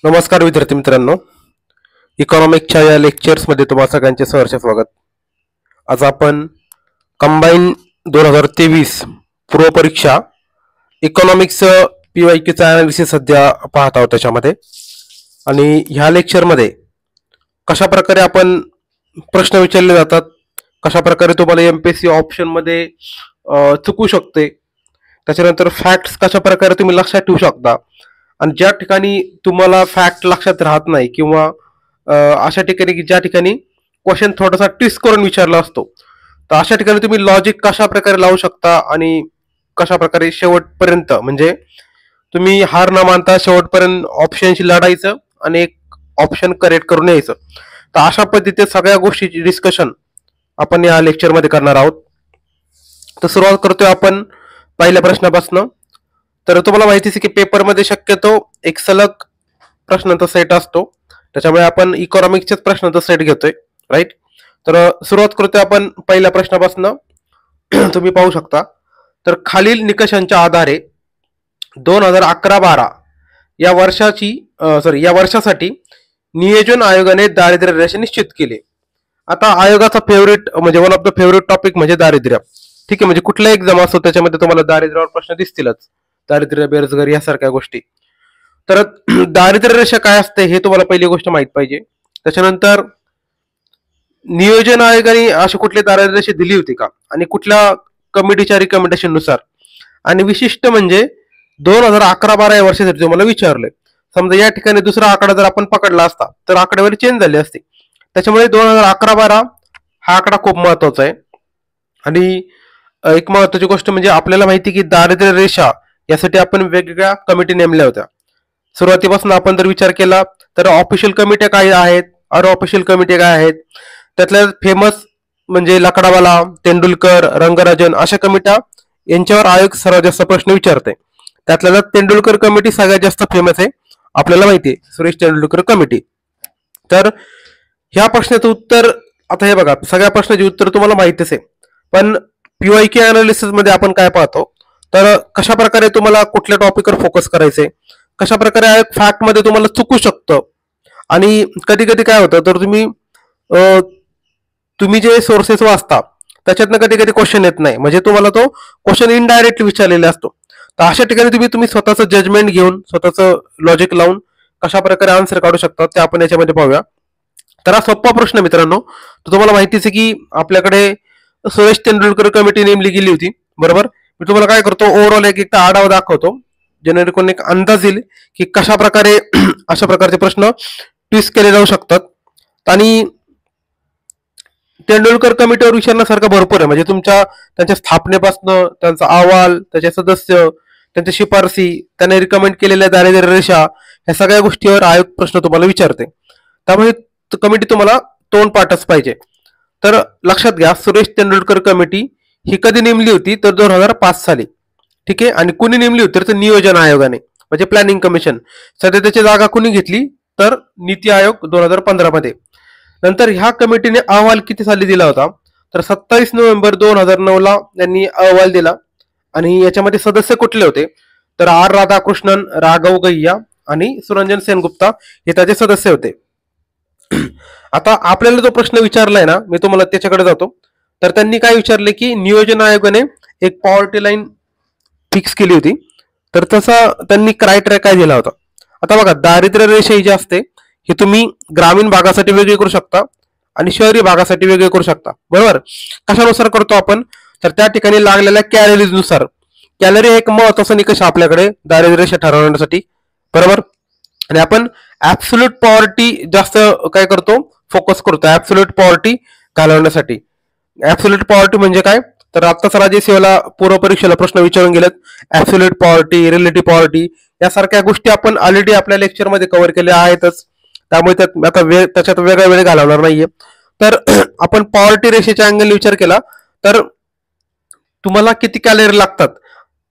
नमस्कार विद्यार्थी मित्रांनो, इकॉनॉमिक्सच्या या लेक्चर्समध्ये तुम्हा सगळ्यांचे सहर्ष स्वागत. आज आपण कंबाईन 2023 पूर्व परीक्षा इकॉनॉमिक्स PYQचा अनालिसिस सध्या पाहत आहोत त्याच्यामध्ये. आणि ह्या लेक्चरमध्ये कशा प्रकारे आपण प्रश्न विचारले जातात, कशा प्रकारे तुम्हाला MPSC ऑप्शनमध्ये चुकू शकते, त्याच्यानंतर फॅक्ट्स कशा प्रकारे तुम्ही लक्षात ठेवू शकता, आणि ज्या ठिकाणी तुम्हाला फॅक्ट लक्षात राहत नाही किंवा अशा ठिकाणी की ज्या ठिकाणी क्वेश्चन थोडासा ट्विस्ट करून विचारला असतो, तर अशा ठिकाणी तुम्ही लॉजिक कशा प्रकारे लावू शकता आणि कशा प्रकारे शेवटपर्यंत म्हणजे तुम्ही हार न मानता शेवटपर्यंत ऑप्शनशी लढायचं आणि एक ऑप्शन करेक्ट करून यायचं. तर अशा पद्धतीने सगळ्या गोष्टीची डिस्कशन आपण या लेक्चरमध्ये करणार आहोत. तर सुरुवात करतोय आपण पहिल्या प्रश्नापासून. तर तुम्हाला माहितीच आहे की पेपरमध्ये शक्यतो एक सलग प्रश्नांचा सेट असतो, त्याच्यामुळे आपण इकॉनॉमिक्सचेच प्रश्नांचा सेट घेतोय, राईट. तर सुरुवात करतोय आपण पहिल्या प्रश्नापासून. तुम्ही पाहू शकता, तर खालील निकषांच्या आधारे 2011-12 या वर्षासाठी नियोजन आयोगाने दारिद्र्य रेषा निश्चित केली. आता आयोगाचा फेवरेट म्हणजे one of the favourite topic म्हणजे दारिद्र्य. ठीक आहे, म्हणजे कुठला एक्झाम असतो त्याच्यामध्ये तुम्हाला दारिद्र्यावर प्रश्न दिसतीलच, दारिद्र्य, बेरोजगारी यासारख्या गोष्टी. तर दारिद्र्य रेषा काय असते हे तुम्हाला पहिली गोष्ट माहित पाहिजे. त्याच्यानंतर नियोजन आयोगाने अशी कुठली दारिद्र्य रेषा दिली होती का आणि कुठल्या कमिटीच्या रिकमेंडेशन नुसार, आणि विशिष्ट म्हणजे 2011-12 या वर्षासाठी तुम्हाला विचारलंय. समजा या ठिकाणी दुसरा आकडा जर आपण पकडला असता तर आकडेवारी चेंज झाली असती. त्याच्यामुळे 2011-12 हा आकडा खूप महत्वाचा आहे. आणि एक महत्वाची गोष्ट म्हणजे आपल्याला माहिती की दारिद्र्य रेषा यासाठी आपण वेगवेगळ्या कमिटी नेमल्या होत्या. सुरुवातीपासून आपण जर विचार केला तर ऑफिशियल कमिट्या काय आहेत, अनऑफिशियल कमिटी काय आहेत. त्यातल्या फेमस म्हणजे लकडावाला, तेंडुलकर, रंगराजन अशा कमिट्या यांच्यावर आयोग सर्वात जास्त प्रश्न विचारते. त्यातल्या तेंडुलकर कमिटी सगळ्यात जास्त फेमस आहे, आपल्याला माहिती आहे, सुरेश तेंडुलकर कमिटी. तर ह्या प्रश्नाचं उत्तर, आता हे बघा, सगळ्या प्रश्नाची उत्तर तुम्हाला माहितीच आहे, पण PYQ अनालिसिस मध्ये आपण काय पाहतो, तर कशा प्रकारे तुम्हाला कुठल्या टॉपिकवर फोकस करायचंय, कशा प्रकारे आयोग फॅक्ट मध्ये तुम्हाला चुकू शकतं. आणि कधी कधी काय होतं, तर तुम्ही जे सोर्सेस वाचता त्याच्यातनं कधी कधी क्वेश्चन येत नाही, म्हणजे तुम्हाला तो क्वेश्चन इनडायरेक्टली विचारलेला असतो. तर अशा ठिकाणी तुम्ही स्वतःचं जजमेंट घेऊन, स्वतःचं लॉजिक लावून कशा प्रकारे आन्सर काढू शकता ते आपण याच्यामध्ये पाहूया. तर हा सोपा प्रश्न मित्रांनो, तर तुम्हाला माहितीच आहे की आपल्याकडे सुरेश तेंडुलकर कमिटी नेमली गेली होती, बरोबर. मी तुम्हाला काय करतो, ओव्हरऑल एक आढावा दाखवतो, जेणेकरून एक अंदाज येईल की कशा प्रकारे अशा प्रकारचे प्रश्न ट्विस्ट केले जाऊ शकतात. आणि तेंडुलकर कमिटीवर विचारण्यासारखं भरपूर आहे, म्हणजे त्यांच्या स्थापनेपासून त्यांचा अहवाल, त्याचे सदस्य, त्यांच्या शिफारसी, त्याने रिकमेंड केलेल्या दारिद्र्य रेषा, या सगळ्या गोष्टीवर आयोग प्रश्न तुम्हाला विचारते. त्यामुळे कमिटी तुम्हाला तोंडपाठच पाहिजे. तर लक्षात घ्या, सुरेश तेंडुलकर कमिटी ही कधी नेमली होती, तर 2005 साली. ठीक आहे, आणि कुणी नेमली होती तर नियोजन आयोगाने, म्हणजे प्लॅनिंग कमिशन. सध्या त्याची जागा कुणी घेतली, तर नीती आयोग 2015 मध्ये. नंतर ह्या कमिटीने अहवाल किती साली दिला होता, तर 27 नोव्हेंबर 2009 त्यांनी अहवाल दिला. आणि याच्यामध्ये सदस्य कुठले होते, तर R राधाकृष्णन, राघव गैया आणि सुरंजन सेनगुप्ता हे त्याचे सदस्य होते. आता आपल्याला जो प्रश्न विचारलाय ना, मी तुम्हाला त्याच्याकडे जातो. तर त्यांनी काय विचारले की नियोजन आयोगाने एक पॉवर्टी लाईन फिक्स केली होती, तर तसा त्यांनी क्रायटेरिया काय दिला होता. आता बघा, दारिद्र्य रेषा ही जी असते ही तुम्ही ग्रामीण भागासाठी वेगळी करू शकता आणि शहरी भागासाठी वेगळी करू शकता, बरोबर. कशानुसार करतो आपण, तर त्या ठिकाणी लागलेल्या कॅलरीज नुसार. कॅलरी एक महत्वाचा निकष आपल्याकडे दारिद्र्य रेषा ठरवण्यासाठी, बरोबर. आणि आपण ऍब्सोल्यूट पॉवर्टी जास्त काय करतो, फोकस करतो ऍब्सोल्यूट पॉवर्टी घालवण्यासाठी. ऍब्सोल्यूट पॉवर्टी म्हणजे काय, तर आत्ताच राजसेवाला पूर्व परीक्षेला प्रश्न विचारून गेलेत. ऍब्सोल्यूट पॉवर्टी, रिलेटिव्ह पॉवर्टी यासारख्या गोष्टी आपण ऑलरेडी आपल्या लेक्चरमध्ये कव्हर केल्या आहेतच, त्यामुळे आता त्याच्यात वेगळा वेळ घालवणार नाहीये. तर आपण पॉवर्टी रेषेच्या अँगल विचार केला तर तुम्हाला किती कॅलरी लागतात,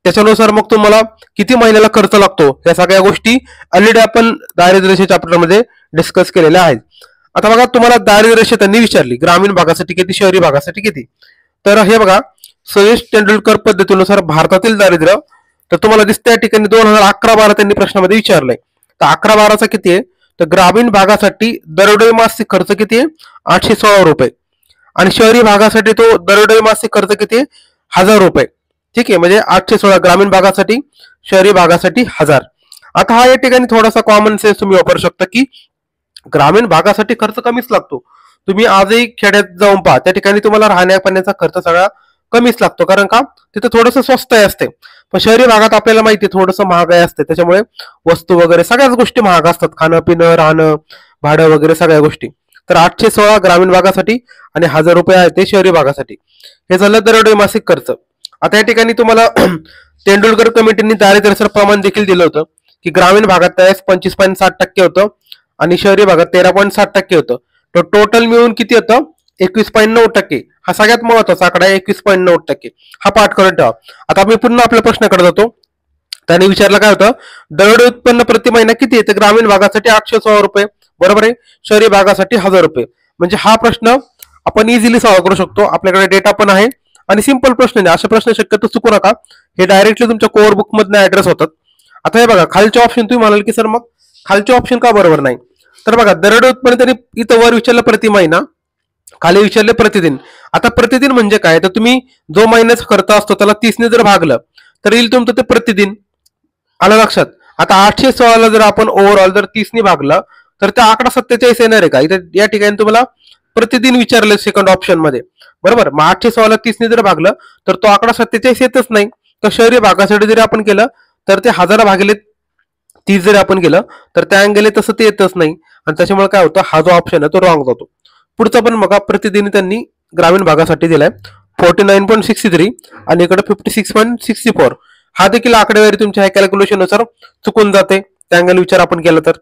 त्याच्यानुसार मग तुम्हाला किती महिन्याला खर्च लागतो, या सगळ्या गोष्टी ऑलरेडी आपण दारिद्र्य रेषा चॅप्टरमध्ये डिस्कस केलेल्या आहेत. आता बघा, तुम्हाला दारिद्र्य रेषा त्यांनी विचारली ग्रामीण भागासाठी किती, शहरी भागासाठी किती. तर हे बघा, सुरेश तेंडुलकर पद्धतीनुसार भारतातील दारिद्र्य, तर तुम्हाला दिसतं या ठिकाणी 2011-12 त्यांनी प्रश्नामध्ये विचारलंय. तर 11-12चा किती आहे, तर ग्रामीण भागासाठी दरडोई मासिक खर्च किती आहे, 816 रुपये. आणि शहरी भागासाठी तो दरडोई मासिक खर्च किती आहे, 1000 रुपये. ठीक आहे, म्हणजे 816 ग्रामीण भागासाठी, शहरी भागासाठी 1000. आता हा या ठिकाणी थोडासा कॉमन सेन्स तुम्ही वापरू शकता की ग्रामीण भागासाठी खर्च कमीच लागतो. तुम्ही आजही खेड्यात जाऊन पहा, त्या ठिकाणी तुम्हाला राहण्या पाण्याचा खर्च सगळा कमीच लागतो. कारण का, तिथे थोडंसं स्वस्त असते. पण शहरी भागात आपल्याला माहिती आहे थोडंसं महागाई असते, त्याच्यामुळे वस्तू वगैरे सगळ्याच गोष्टी महाग असतात, खाणं पिणं राहणं भाडं वगैरे सगळ्या गोष्टी. तर 816 ग्रामीण भागासाठी आणि 1000 रुपये आहे ते शहरी भागासाठी. हे झालं दरडोई मासिक खर्च. आता या ठिकाणी तुम्हाला तेंडुलकर कमिटीने दारिद्र्याचं प्रमाण देखील दिलं होतं की ग्रामीण भागात त्यावेळेस 25.7% होतं आणि शहरी भागात 13.7% होतं. तर टोटल मिळून किती होतं, 21.9%. हा सगळ्यात महत्वाचा आकडा आहे, 21.9%. हा पाठ करून ठेवा. आता मी पुन्हा आपल्या प्रश्नाकडे जातो. त्याने विचारलं काय होतं, दरडोई उत्पन्न प्रति महिना किती आहे, तर ग्रामीण भागासाठी 816 रुपये, बरोबर आहे, शहरी भागासाठी 1000 रुपये. म्हणजे हा प्रश्न आपण इझिली सॉल्व्ह करू शकतो. आपल्याकडे डेटा पण आहे आणि सिंपल प्रश्न नाही. असे प्रश्न शक्यतो चुकू नका, हे डायरेक्टली तुमच्या कोअर बुक मधून ऍड्रेस होतात. आता हे बघा, खालचे ऑप्शन तुम्ही म्हणाल की सर मग खालचे ऑप्शन का बरोबर नाही, तर बघा दरडोई उत्पन्न त्यांनी इथं वर विचारलं प्रति महिना, खाली विचारले प्रतिदिन. आता प्रतिदिन म्हणजे काय, तर तुम्ही जो महिन्याचा खर्च असतो त्याला 30ने जर भागलं तर येईल तुमचं ते प्रतिदिन. आलं लक्षात. आता 816 जर आपण ओव्हरऑल जर 30ने भागलं तर त्या आकडा 47 येणार आहे का, इथं या ठिकाणी तुम्हाला प्रतिदिन विचारलं सेकंड ऑप्शन मध्ये, बरोबर. मग 816 30ने जर भागलं तर तो आकडा 47 येतच नाही. तर शहरी भागासाठी जरी आपण केलं तर ते 1000 भागिले 30 जरी आपण केलं तर त्या अँगेल तसं ते येतच नाही, आणि त्याच्यामुळे काय होतं, हा जो ऑप्शन आहे तो रॉंग जातो. पुढचा पण बघा, प्रतिदिन त्यांनी ग्रामीण भागासाठी दिलाय 49.63 आणि इकडे 56.64. हा देखील आकडेवारी तुमच्या कॅल्क्युलेशन नुसार चुकून जाते त्या अँगल विचार आपण केला तर.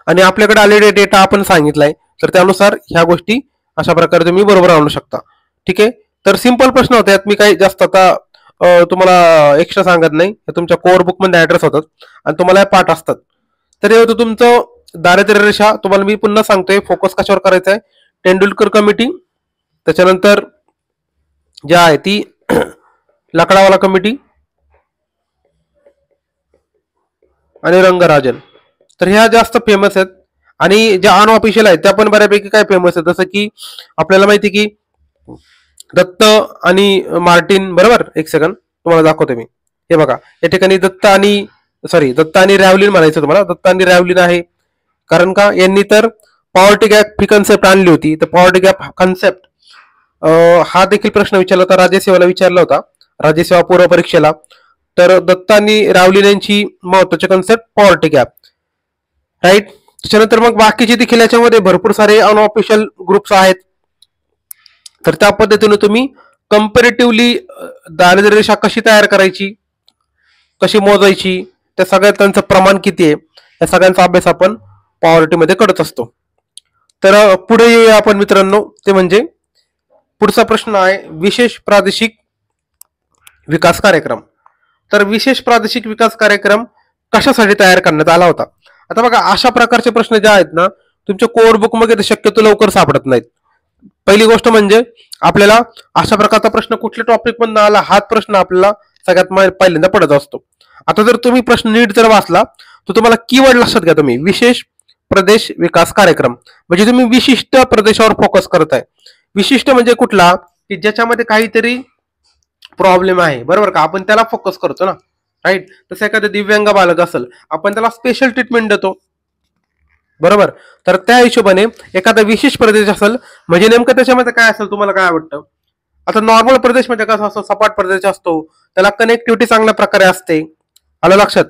आणि आपल्याकडे ऑलरेडी डेटा आपण सांगितलाय, तर त्यानुसार ह्या गोष्टी अशा प्रकारे तुम्ही बरोबर आणू शकता. ठीक आहे, तर सिंपल प्रश्न होते, यात मी काही जास्त आता तुम्हाला एक्स्ट्रा सांगत नाही. तुमच्या कोअर बुक मध्ये ऍड्रेस होतात आणि तुम्हाला पाठ असतात. तर हे होतं तुमचं दारिद्र्य रेषा. तुम्हाला मी पुन्हा सांगतोय फोकस कशावर करायचा आहे, तेंडुलकर कमिटी, त्याच्यानंतर ज्या आहे ती लकडावाला कमिटी आणि रंगराजन. तर ह्या जास्त फेमस आहेत आणि ज्या अनऑफिशियल आहेत त्या पण बऱ्यापैकी काय फेमस आहेत. जसं की आपल्याला माहिती की दत्त आणि मार्टिन, बरोबर. एक सेकंड तुम्हाला दाखवतो मी. हे बघा, या ठिकाणी दत्त आणि रॅव्हलिन म्हणायचं तुम्हाला, दत्त आणि रॅव्हलिन आहे. कारण का, यांनी तर पॉवर्टी गॅप ही कन्सेप्ट आणली होती. तर पॉवर्टी गॅप कन्सेप्ट हा देखील प्रश्न विचारला होता, राज्यसेवेला विचारला होता, राज्यसेवा पूर्व परीक्षेला. तर दत्त आणि रॅव्हलिन यांची महत्वाची कन्सेप्ट पॉवर्टी गॅप, राईट. त्याच्यानंतर मग बाकीचे देखील याच्यामध्ये भरपूर सारे अनऑफिशियल ग्रुप्स आहेत. तर त्या पद्धतीने तुम्ही कम्पॅरेटिव्हली दारिद्र्य रेषा कशी तयार करायची, कशी मोजायची, त्या सगळ्यात त्यांचं प्रमाण किती आहे, या सगळ्यांचा अभ्यास आपण पॉवर्टी मध्ये करत असतो. तर पुढे येऊया आपण मित्रांनो, ते म्हणजे पुढचा प्रश्न आहे विशेष प्रादेशिक विकास कार्यक्रम. तर विशेष प्रादेशिक विकास कार्यक्रम कशासाठी तयार करण्यात आला होता. आता बघा, अशा प्रकारचे प्रश्न जे आहेत ना तुमच्या कोअर बुक मध्ये शक्यतो लवकर सापडत नाहीत. पहिली गोष्ट म्हणजे आपल्याला अशा प्रकारचा प्रश्न कुठल्या टॉपिक मधून आला हाच प्रश्न आपल्याला सगळ्यात पहिल्यांदा पडत असतो. आता जर तुम्ही प्रश्न नीट जर वाचला तर तुम्हाला कीवर्ड लक्षात घ्या, तुम्ही विशेष प्रदेश विकास कार्यक्रम म्हणजे तुम्ही विशिष्ट प्रदेशावर फोकस करताय. विशिष्ट म्हणजे कुठला, की ज्याच्यामध्ये काहीतरी प्रॉब्लेम आहे, बरोबर का, आपण त्याला फोकस करतो ना, राईट. तसं एखादं दिव्यांग बालक असेल आपण त्याला स्पेशल ट्रीटमेंट देतो, बरोबर. तर त्या हिशोबाने एखादा विशेष प्रदेश असेल म्हणजे नेमकं त्याच्यामध्ये काय असेल, तुम्हाला काय वाटतं. आता नॉर्मल प्रदेश म्हणजे कसा असतो, सपाट प्रदेश असतो, त्याला कनेक्टिव्हिटी चांगल्या प्रकारे असते, आलं लक्षात,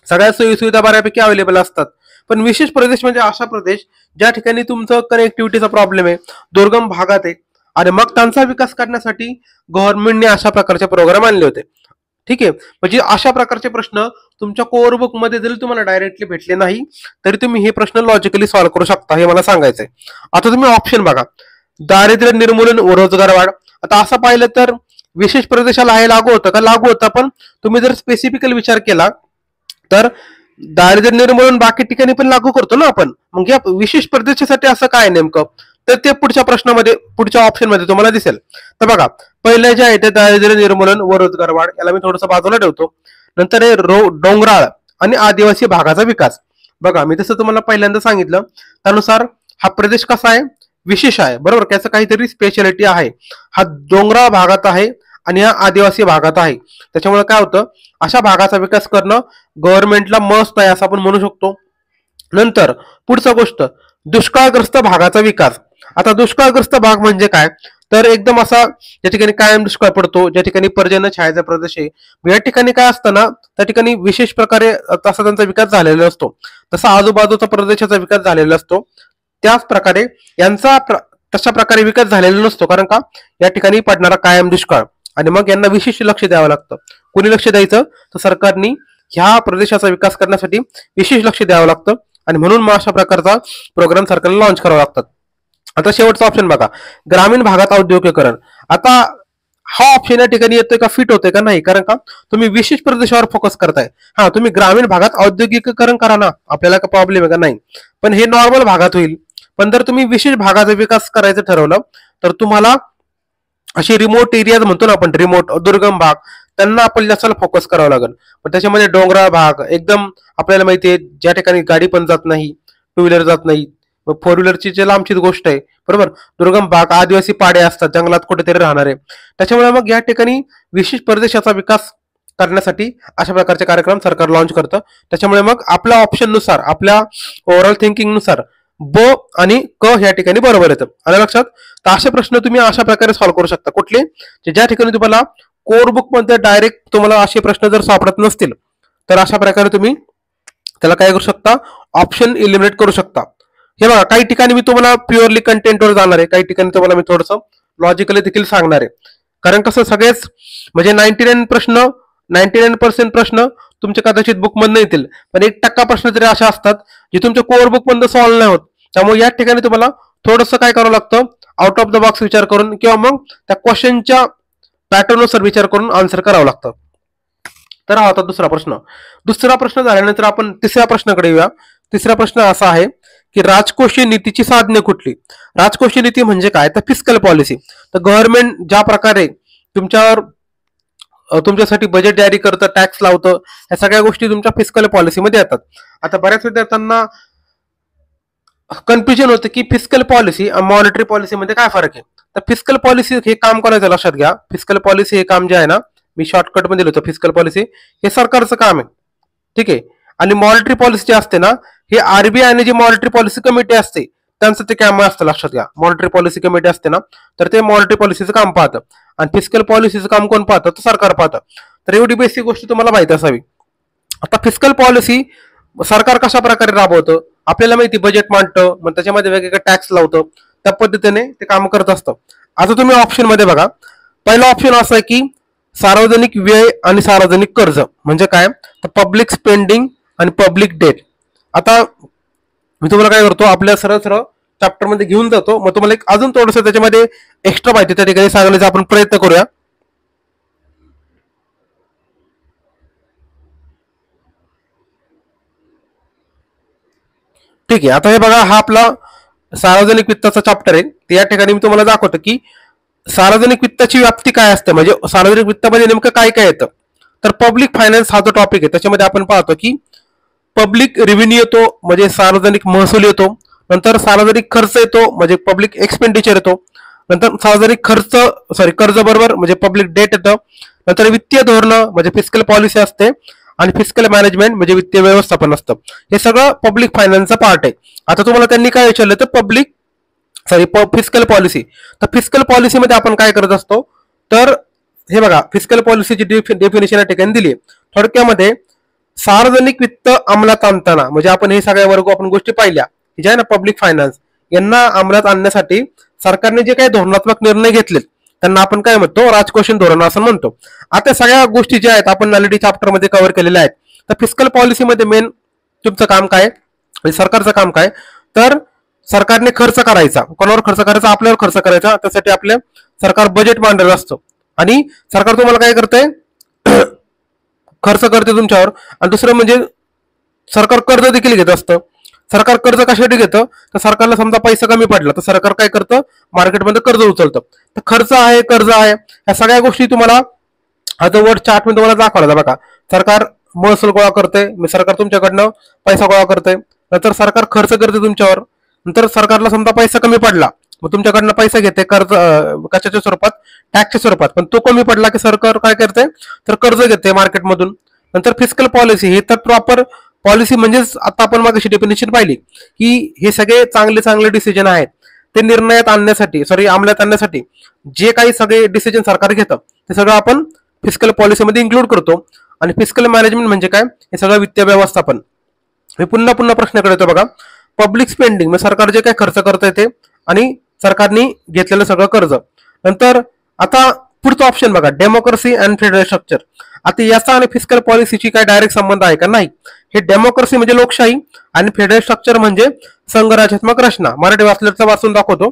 सगळ्या सोयी सुविधा बऱ्यापैकी अवेलेबल असतात. पण विशेष प्रदेश म्हणजे अशा प्रदेश ज्या ठिकाणी तुमचं कनेक्टिव्हिटीचा प्रॉब्लेम आहे, दुर्गम भागात आहे, आणि मग त्यांचा विकास करण्यासाठी गव्हर्नमेंटने अशा प्रकारचे प्रोग्राम आणले होते. ठीक आहे, म्हणजे अशा प्रकारचे प्रश्न तुमच्या कोअर बुक मध्ये जरी तुम्हाला डायरेक्टली भेटले नाही तरी तुम्ही हे प्रश्न लॉजिकली सॉल्व्ह करू शकता, हे मला सांगायचंय. आता तुम्ही ऑप्शन बघा, दारिद्र्य निर्मूलन व रोजगार वाढ. आता असं पाहिलं तर विशेष प्रदेशाला हे लागू होतं का, लागू होतं, पण तुम्ही जर स्पेसिफिकल विचार केला तर दारिद्र्य निर्मूलन बाकी ठिकाणी पण लागू करतो ना आपण. मग या विशेष प्रदेशासाठी असं काय नेमकं, तर ते पुढच्या प्रश्नामध्ये पुढच्या ऑप्शन मध्ये तुम्हाला दिसेल. तर बघा, पहिलं जे आहे ते दारिद्र्य निर्मूलन व रोजगार वाढ, याला मी थोडंसं बाजूला ठेवतो. नंतर हे डोंगराळ आणि आदिवासी भागाचा विकास. बघा मी तसं तुम्हाला पहिल्यांदा सांगितलं त्यानुसार हा प्रदेश कसा आहे, विशेष आहे बरोबर, त्याचं काहीतरी स्पेशालिटी आहे. हा डोंगराळ भागात आहे आणि हा आदिवासी भागात आहे. त्याच्यामुळे काय होतं, अशा भागाचा विकास करणं गव्हर्नमेंटला मस्त आहे असं आपण म्हणू शकतो. नंतर पुढचा गोष्ट, दुष्काळग्रस्त भागाचा विकास. आता दुष्काळग्रस्त भाग म्हणजे काय, तर एकदम असा ज्या ठिकाणी कायम दुष्काळ पडतो, ज्या ठिकाणी पर्जन्य छायाचा प्रदेश आहे, या ठिकाणी काय असतं ना, त्या ठिकाणी विशेष प्रकारे तसा त्यांचा विकास झालेला असतो, तसा आजूबाजूचा प्रदेशाचा विकास झालेला असतो. त्याच प्रकारे यांचा तशा प्रकारे विकास झालेला नसतो, कारण का या ठिकाणी पडणारा कायम दुष्काळ, आणि मग यांना विशेष लक्ष द्यावं लागतं. कोणी लक्ष द्यायचं, तर सरकारने ह्या प्रदेशाचा विकास करण्यासाठी विशेष लक्ष द्यावं लागतं, आणि म्हणून मग अशा प्रकारचा प्रोग्राम सरकारला लॉन्च करावा लागतात. आता शेवटचा ऑप्शन बघा, ग्रामीण भागात औद्योगिकीकरण. आता हा ऑप्शन या ठिकाणी येतोय का, फिट होतोय का, नाही, कारण का तुम्ही विशेष प्रदेशावर फोकस करताय. हा, तुम्ही ग्रामीण भागात औद्योगिकीकरण करा ना, आपल्याला का प्रॉब्लेम आहे का, नाही, पण हे नॉर्मल भागात होईल. पण जर तुम्ही विशेष भागाचा विकास करायचं ठरवलं, तर तुम्हाला असे रिमोट एरियाज म्हणतो ना आपण, रिमोट दुर्गम भाग, त्यांना आपण जास्त फोकस करावं लागेल. पण त्याच्यामध्ये डोंगराळ भाग एकदम आपल्याला माहिती आहे, ज्या ठिकाणी गाडी पण जात नाही, टू व्हीलर जात नाही, फोर व्हीलरची जे लांबचीच गोष्ट आहे बरोबर, दुर्गम भाग, आदिवासी पाडे असतात, जंगलात कुठेतरी राहणारे. त्याच्यामुळे मग या ठिकाणी विशेष प्रदेशाचा विकास करण्यासाठी अशा प्रकारचे कार्यक्रम सरकार लॉन्च करतं. त्याच्यामुळे मग आपल्या ऑप्शन नुसार, आपल्या ओव्हरऑल थिंकिंग नुसार ब आणि क ह्या ठिकाणी बरोबर येतं. आलं लक्षात? तर असे प्रश्न तुम्ही अशा प्रकारे सॉल्व्ह करू शकता. कुठले, ज्या ठिकाणी तुम्हाला कोर बुक मध्ये डायरेक्ट तुम्हाला असे प्रश्न जर सापडत नसतील, तर अशा प्रकारे तुम्ही त्याला काय करू शकता, ऑप्शन इलिमिनेट करू शकता. हे बघा, काही ठिकाणी मी तुम्हाला प्युअरली कंटेंटवर जाणार आहे, काही ठिकाणी तुम्हाला मी थोडंसं लॉजिकली देखील सांगणार आहे. कारण कसं, सगळेच म्हणजे 99% प्रश्न तुमच्या कदाचित बुकमधनं येतील, पण 1% प्रश्न तरी अशा असतात जे तुमच्या कोर बुकमधनं सॉल्व्ह नाही होत. त्यामुळे या ठिकाणी तुम्हाला थोडंसं काय करावं लागतं, आउट ऑफ द बॉक्स विचार करून, किंवा मग त्या क्वेश्चनच्या पॅटर्ननुसार विचार करून आन्सर करावं लागतं. तर हा होता दुसरा प्रश्न. दुसरा प्रश्न झाल्यानंतर आपण तिसऱ्या प्रश्नाकडे येऊया. तिसरा प्रश्न असा आहे की राजकोषीय नीतीची साधने कुठली. राजकोषीय नीती म्हणजे काय, तर फिस्कल पॉलिसी. तर गव्हर्नमेंट ज्या प्रकारे तुमच्यासाठी बजेट जारी करतं, टॅक्स लावतं, ह्या सगळ्या गोष्टी तुमच्या फिस्कल पॉलिसीमध्ये येतात. आता बऱ्याच विद्यार्थ्यांना कन्फ्युजन होतं की फिस्कल पॉलिसी आणि मॉनिटरी पॉलिसीमध्ये काय फरक आहे. तर फिस्कल पॉलिसी हे काम करायचं, लक्षात घ्या, फिस्कल पॉलिसी हे काम जे आहे ना, मी शॉर्टकट मध्ये दिलं होतं, फिस्कल पॉलिसी हे सरकारचं काम आहे, ठीक आहे. आणि मॉनिटरी पॉलिसी जे असते ना, हे आरबीआय आणि जी मॉनिटरी पॉलिसी कमिटी असते त्यांचं ते काम असतं. लक्षात घ्या, मॉनिटरी पॉलिसी कमिटी असते ना, तर ते मॉनिटरी पॉलिसीचं काम पाहतं, आणि फिस्कल पॉलिसीचं काम कोण पाहतं, तर सरकार पाहतं. तर एवढी बेसिक गोष्ट तुम्हाला माहिती असावी. आता फिस्कल पॉलिसी सरकार कशा प्रकारे राबवतं, आपल्याला माहिती, बजेट मांडतं, मग त्याच्यामध्ये वेगवेगळे टॅक्स लावतं, त्या पद्धतीने ते काम करत असतं. आता तुम्ही ऑप्शन मध्ये बघा, पहिला ऑप्शन असा आहे की सार्वजनिक व्यय आणि सार्वजनिक कर्ज. म्हणजे काय, तर पब्लिक स्पेंडिंग आणि पब्लिक डेट. आता मी तुम्हाला काय करतो, आपल्या सरळ सरळ चॅप्टर मध्ये घेऊन जातो, मग तुम्हाला एक अजून थोडंसं त्याच्यामध्ये एक्स्ट्रा माहिती त्या ठिकाणी सांगण्याचा आपण प्रयत्न करूया. ठीक आहे. आता हे बघा, हा आपला सार्वजनिक वित्ताचा चॅप्टर आहे. या ठिकाणी मी तुम्हाला दाखवतो की सार्वजनिक वित्ताची व्याप्ती काय असते, म्हणजे सार्वजनिक वित्तामध्ये नेमकं काय काय येतं. तर पब्लिक फायनान्स हा जो टॉपिक आहे, त्याच्यामध्ये आपण पाहतो की पब्लिक रेव्हेन्यू येतो, म्हणजे सार्वजनिक महसूल येतो. नंतर सार्वजनिक खर्च येतो, म्हणजे पब्लिक एक्सपेंडिचर येतो. नंतर सार्वजनिक कर्ज बरोबर म्हणजे पब्लिक डेट येतं. नंतर वित्तीय धोरण म्हणजे फिस्कल पॉलिसी असते, आणि फिस्कल मॅनेजमेंट म्हणजे वित्तीय व्यवस्थापन असतं. हे सगळं पब्लिक फायनान्सचा पार्ट आहे. आता तुम्हाला त्यांनी काय विचारलं, तर फिस्कल पॉलिसी. तर फिस्कल पॉलिसीमध्ये आपण काय करत असतो, तर हे बघा, फिस्कल पॉलिसीची डेफिनेशन या ठिकाणी दिली आहे. थोडक्यामध्ये सार्वजनिक वित्त अंमलात आणताना, म्हणजे आपण हे सगळ्या आपण गोष्टी पाहिल्या, जे आहे ना पब्लिक फायनान्स, यांना अंमलात आणण्यासाठी सरकारने जे काही धोरणात्मक निर्णय घेतलेत त्यांना आपण काय म्हणतो, राजकोषीय धोरण असं म्हणतो. आता सगळ्या गोष्टी ज्या आहेत आपण ऑलरेडी चॅप्टर मध्ये कव्हर केलेल्या आहेत. तर फिस्कल पॉलिसीमध्ये मेन तुमचं काम काय, म्हणजे सरकारचं काम काय, तर सरकारने खर्च करायचा, कोणावर खर्च करायचा, आपल्यावर खर्च करायचा. त्यासाठी आपले सरकार बजेट मांडलेलं असतं, आणि सरकार तुम्हाला काय करतंय, खर्च करते तुमच्यावर. आणि दुसरं म्हणजे सरकार कर्ज देखील घेत असतं. सरकार कर्ज कशासाठी घेतं, तर सरकारला समजा पैसा कमी पडला तर सरकार काय करतं, मार्केटमध्ये कर्ज उचलतं. तर खर्च आहे, कर्ज आहे, या सगळ्या गोष्टी तुम्हाला आता वर्ड चार्ट मध्ये तुम्हाला दाखवला. बघा, सरकार महसूल गोळा करते, मी सरकार तुमच्याकडनं पैसा गोळा करते, नंतर सरकार खर्च करते तुमच्यावर, नंतर सरकारला समजा पैसा कमी पडला मग तुमच्याकडनं पैसा घेते कर्ज कशाच्या स्वरूपात, टॅक्सच्या स्वरूपात, पण तो कमी पडला की सरकार काय करते तर कर्ज घेते मार्केटमधून. नंतर फिस्कल पॉलिसी, हे तर प्रॉपर पॉलिसी म्हणजेच आता आपण मागाशी डेफिनेशन पाहिली की हे सगळे चांगले चांगले डिसिजन आहेत ते निर्णयात आणण्यासाठी अंमलात आणण्यासाठी जे काही सगळे डिसिजन सरकार घेतं ते सगळं आपण फिस्कल पॉलिसीमध्ये इन्क्लूड करतो. आणि फिस्कल मॅनेजमेंट म्हणजे काय, हे सगळं वित्तीय व्यवस्थापन. मी पुन्हा पुन्हा प्रश्न येतो बघा, पब्लिक स्पेंडिंग म्हणजे सरकार जे काय खर्च करत ते आणि सरकारने घेतलेलं सगळं कर्ज. नंतर आता पुढचा ऑप्शन बघा, डेमोक्रेसी अँड फेडरल स्ट्रक्चर. आता याचा आणि फिस्कल पॉलिसीची काय डायरेक्ट संबंध आहे का, नाही. हे डेमोक्रेसी म्हणजे लोकशाही आणि फेडरल स्ट्रक्चर म्हणजे संघराज्यात्मक रचना. मराठी वाचल्याचं वाचून दाखवतो.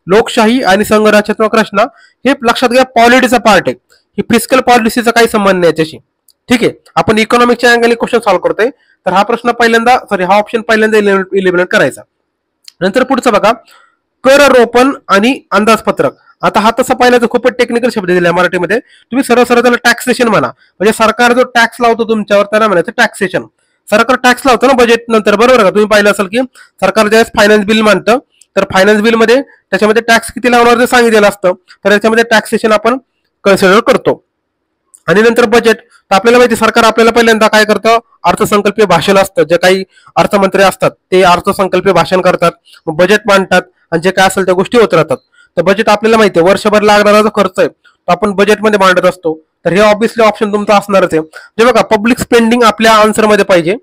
लोकशाही आणि संघराज्यात्मक रचना हे लक्षात घ्या पॉलिटीचा पार्ट आहे. ही फिस्कल पॉलिसीचा काही संबंध नाही याच्याशी. ठीक आहे, आपण इकॉनॉमिकच्या अँगलने क्वेश्चन सॉल्व्ह करतोय, तर हा प्रश्न पहिल्यांदा हा ऑप्शन पहिल्यांदा इलिमिनेट करायचा. नंतर पुढचं बघा, कर रोपण आणि अंदाजपत्रक. आता हा तसा पाहिला तर खूपच टेक्निकल शब्द दिला मराठीमध्ये, तुम्ही सरळ सरळ त्याला टॅक्सेशन म्हणा. म्हणजे सरकार जो टॅक्स लावतो तुमच्यावर त्याला म्हणायचं टॅक्सेशन. सरकार टॅक्स लावतो ना बजेट नंतर, बरोबर का. तुम्ही पाहिलं असेल की सरकार ज्यावेळेस फायनान्स बिल मांडतं तर फायनान्स बिल मध्ये त्याच्यामध्ये टॅक्स किती लावणार ते सांगितलेलं असतं, तर त्याच्यामध्ये टॅक्सेशन आपण कन्सिडर करतो. आणि नंतर बजेट, तर आपल्याला माहिती सरकार आपल्याला पहिल्यांदा काय करतं, अर्थसंकल्पीय भाषण असतं, जे काही अर्थमंत्री असतात ते अर्थसंकल्पीय भाषण करतात, मग बजेट मांडतात आणि जे काय असेल त्या गोष्टी होत राहतात. तर बजेट आपल्याला माहिती आहे वर्षभर लागणारा जो खर्च आहे तो आपण बजेटमध्ये मांडत असतो. तर हे ऑब्व्हियसली ऑप्शन तुमचा असणारच आहे. जे बघा, पब्लिक स्पेंडिंग आपल्या आन्सरमध्ये पाहिजे,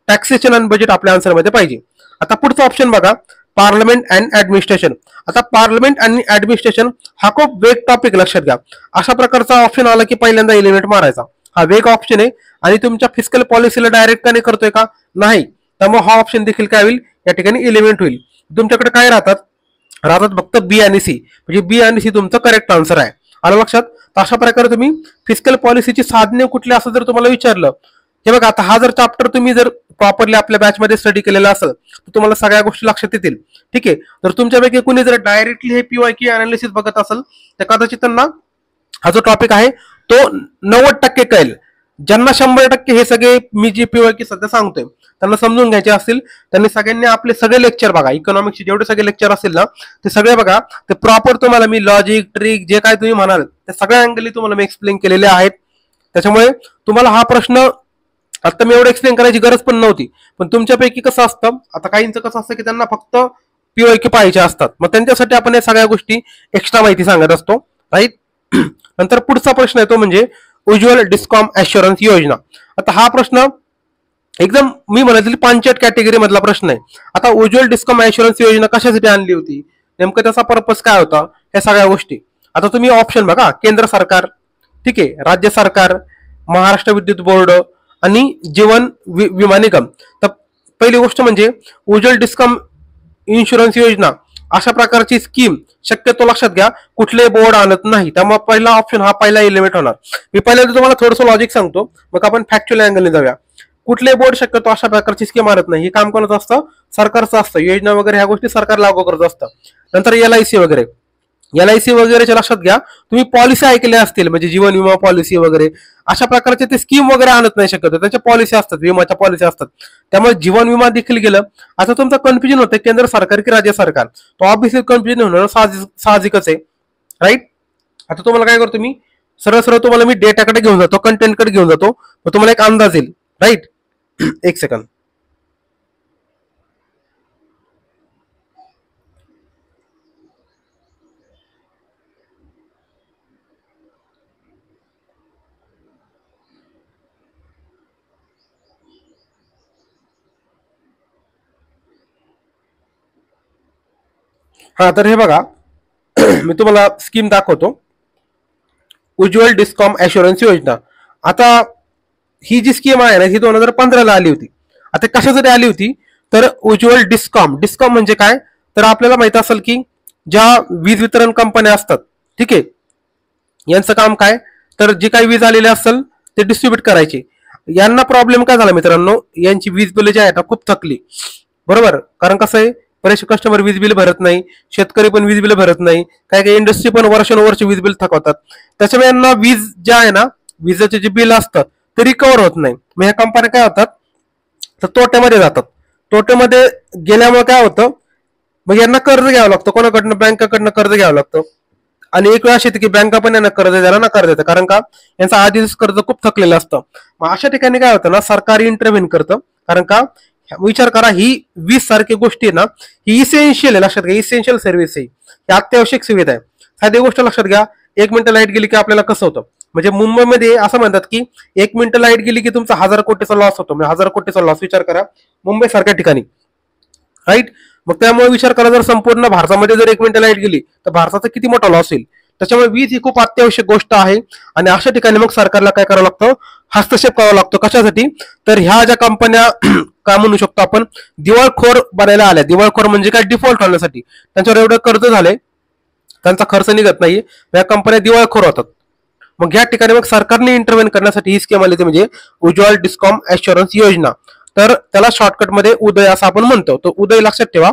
टॅक्सेशन आणि बजेट आपल्या आन्सरमध्ये पाहिजे. आता पुढचा ऑप्शन बघा, पार्लमेंट अँड ऍडमिनिस्ट्रेशन. आता पार्लमेंट आणि ऍडमिनिस्ट्रेशन हा खूप वेग टॉपिक, लक्षात घ्या. अशा प्रकारचा ऑप्शन आला की पहिल्यांदा एलिमेंट मारायचा. हा वेग ऑप्शन आहे आणि तुमच्या फिस्कल पॉलिसीला डायरेक्ट कनेक्ट करतोय का, नाही. त्यामुळे हा ऑप्शन देखील काय होईल या ठिकाणी एलिमेंट होईल. तुमच्याकडे काय राहतात फक्त बी आणि सी, म्हणजे बी आणि सी तुमचं करेक्ट आन्सर आहे. आलं लक्षात. तर अशा प्रकारे तुम्ही फिस्कल पॉलिसीची साधने कुठली असं जर तुम्हाला विचारलं, हे बघा आता हा जर चॅप्टर तुम्ही जर प्रॉपरली आपल्या बॅचमध्ये स्टडी केलेला असेल तर तुम्हाला सगळ्या गोष्टी लक्षात येतील. ठीक आहे, तर तुमच्यापैकी कुणी जर डायरेक्टली हे PYQ अनालिसिस बघत असेल तर कदाचित त्यांना हा जो टॉपिक आहे तो 90% कळेल. ज्यांना 100% हे सगळे मी जे PYQ सध्या सांगतोय त्यांना समजून घ्यायचे असतील त्यांनी सगळ्यांनी आपले सगळे लेक्चर बघा, इकॉनॉमिक्सचे जेवढे सगळे लेक्चर असतील ना ते सगळे बघा. ते प्रॉपर तुम्हाला मी लॉजिक ट्रिक जे काय तुम्ही म्हणाल ते सगळ्या अँगली तुम्हाला मी एक्सप्लेन केलेले आहेत. त्याच्यामुळे तुम्हाला हा प्रश्न आता मी एवढं एक्सप्लेन करायची गरज पण नव्हती. पण तुमच्यापैकी कसं असतं, आता काहींचं कसं असतं की त्यांना फक्त PYQ पाहिजे असतात, मग त्यांच्यासाठी आपण या सगळ्या गोष्टी एक्स्ट्रा माहिती सांगत असतो, राईट. नंतर पुढचा प्रश्न येतो म्हणजे उज्ज्वल डिस्कॉम ऍश्युरन्स योजना. आता हा प्रश्न एकदम मी म्हणायचं पंचायत कॅटेगरी मधला प्रश्न आहे. आता उज्ज्वल डिस्कॉम ऍश्युरन्स योजना कशासाठी आणली होती, नेमकं त्याचा पर्पज काय होता, या सगळ्या गोष्टी. आता तुम्ही ऑप्शन बघा, केंद्र सरकार, ठीक आहे, राज्य सरकार, महाराष्ट्र विद्युत बोर्ड आणि जीवन विमा निगम. तर पहिली गोष्ट म्हणजे उज्ज्वल डिस्कॉम इन्शुरन्स योजना अशा प्रकारची स्कीम शक्यतो लक्षात घ्या कुठले बोर्ड आणत नाही. त्यामुळे पहिला ऑप्शन हा पहिला एलिमेंट होणार. मी पहिल्यांदा तुम्हाला थोडंसं लॉजिक सांगतो, मग आपण फॅक्च्युअल अँगलने जाऊया. कुठले बोर्ड शक्यतो अशा प्रकारची स्कीम आणत नाही, हे काम कोणाचं असतं, सरकारचं असतं. योजना वगैरे ह्या गोष्टी सरकार लागू करत असतं. नंतर LIC वगैरे, LIC वगैरेच्या लक्षात घ्या, तुम्ही पॉलिसी ऐकल्या असतील म्हणजे जीवन विमा पॉलिसी वगैरे अशा प्रकारचे ते स्कीम वगैरे आणत नाही शक्यतो, त्यांच्या पॉलिसी असतात, विमाच्या पॉलिसी असतात. त्यामुळे जीवन विमा देखील गेलं. आता तुमचं कन्फ्युजन होतं केंद्र सरकार की राज्य सरकार, तो ऑब्व्हियसली कन्फ्युजन होणं साहजिकच आहे, राईट. आता तुम्हाला काय करतो मी, सरळ सरळ तुम्हाला मी डेटाकडे घेऊन जातो, कंटेंटकडे घेऊन जातो, मग तुम्हाला एक अंदाज येईल, राईट. एक सेकंड. हा, तर हे बघा मी तुम्हाला स्कीम दाखवतो, उज्ज्वल डिस्कॉम ऍश्युरन्स योजना. आता ही जी स्कीम आहे ना ही 2015ला आली होती. आता कशासाठी आली होती तर उज्ज्वल डिस्कॉम, डिस्कॉम म्हणजे काय तर आपल्याला माहित असेल की ज्या वीज वितरण कंपन्या असतात, ठीक आहे, यांचं काम काय तर जे काही वीज आलेले असेल ते डिस्ट्रीब्यूट करायचे. यांना प्रॉब्लेम काय झाला मित्रांनो, यांची वीज बिल जी आहेत ना खूप थकली, बरोबर. कारण कसं आहे, बरेचसे कस्टमर वीज बिल भरत नाही, शेतकरी पण वीज बिल भरत नाही, काही काही इंडस्ट्री पण वर्षानुवर्ष वीज बिल थकवतात. त्याच्यामुळे यांना वीज ज्या आहे ना विजेचे जे बिल असतात ते रिकवर होत नाही. मग ह्या कंपन्या काय होतात, तर तोट्यामध्ये जातात. तोट्यामध्ये गेल्यामुळे काय होतं, मग यांना कर्ज घ्यावं लागतं, कोणाकडनं, बँकाकडनं कर्ज घ्यावं लागतं. आणि एक वेळ अशी येते की बँका पण यांना कर्ज द्यायला नकार देतं, कारण का यांचं आधीच कर्ज खूप थकलेलं असतं. मग अशा ठिकाणी काय होतं ना, सरकार इंटरव्हेन करतं. कारण का, विचार करा, ही 20 सारखी गोष्टी आहे ना, ही इसेन्शियल आहे. लक्षात घ्या, इसेन्शियल सर्व्हिस आहे, ही अत्यावश्यक सुविधा आहे. साधी गोष्ट लक्षात घ्या, 1 मिनिट लाईट गेली की आपल्याला कसं होतं, म्हणजे मुंबईमध्ये असं म्हणतात की 1 मिनिट लाईट गेली की तुमचा 1000 कोटीचा लॉस होतो. म्हणजे 1000 कोटीचा लॉस विचार करा मुंबई सारख्या ठिकाणी, राईट. मग त्यामुळे विचार करा, जर संपूर्ण भारतामध्ये जर 1 मिनिट लाईट गेली तर भारताचा किती मोठा लॉस होईल. त्याच्यामुळे वीज ही खूप अत्यावश्यक गोष्ट आहे. आणि अशा ठिकाणी मग सरकारला काय करावं लागतं, हस्तक्षेप करावा लागतो. कशासाठी, तर ह्या ज्या कंपन्या काय म्हणू शकतो आपण, दिवाळखोर बनायला आल्या. दिवाळखोर म्हणजे काय, डिफॉल्ट होण्यासाठी. त्यांच्यावर एवढं कर्ज झालंय, त्यांचा खर्च निघत नाही, या कंपन्या दिवाळखोर होतात. मग या ठिकाणी मग सरकारने इंटरव्हेन करण्यासाठी ही स्कीम आली, ती म्हणजे उज्ज्वल डिस्कॉम ॲश्युरन्स योजना. तर त्याला शॉर्टकटमध्ये उदय असं आपण म्हणतो. तो उदय लक्षात ठेवा,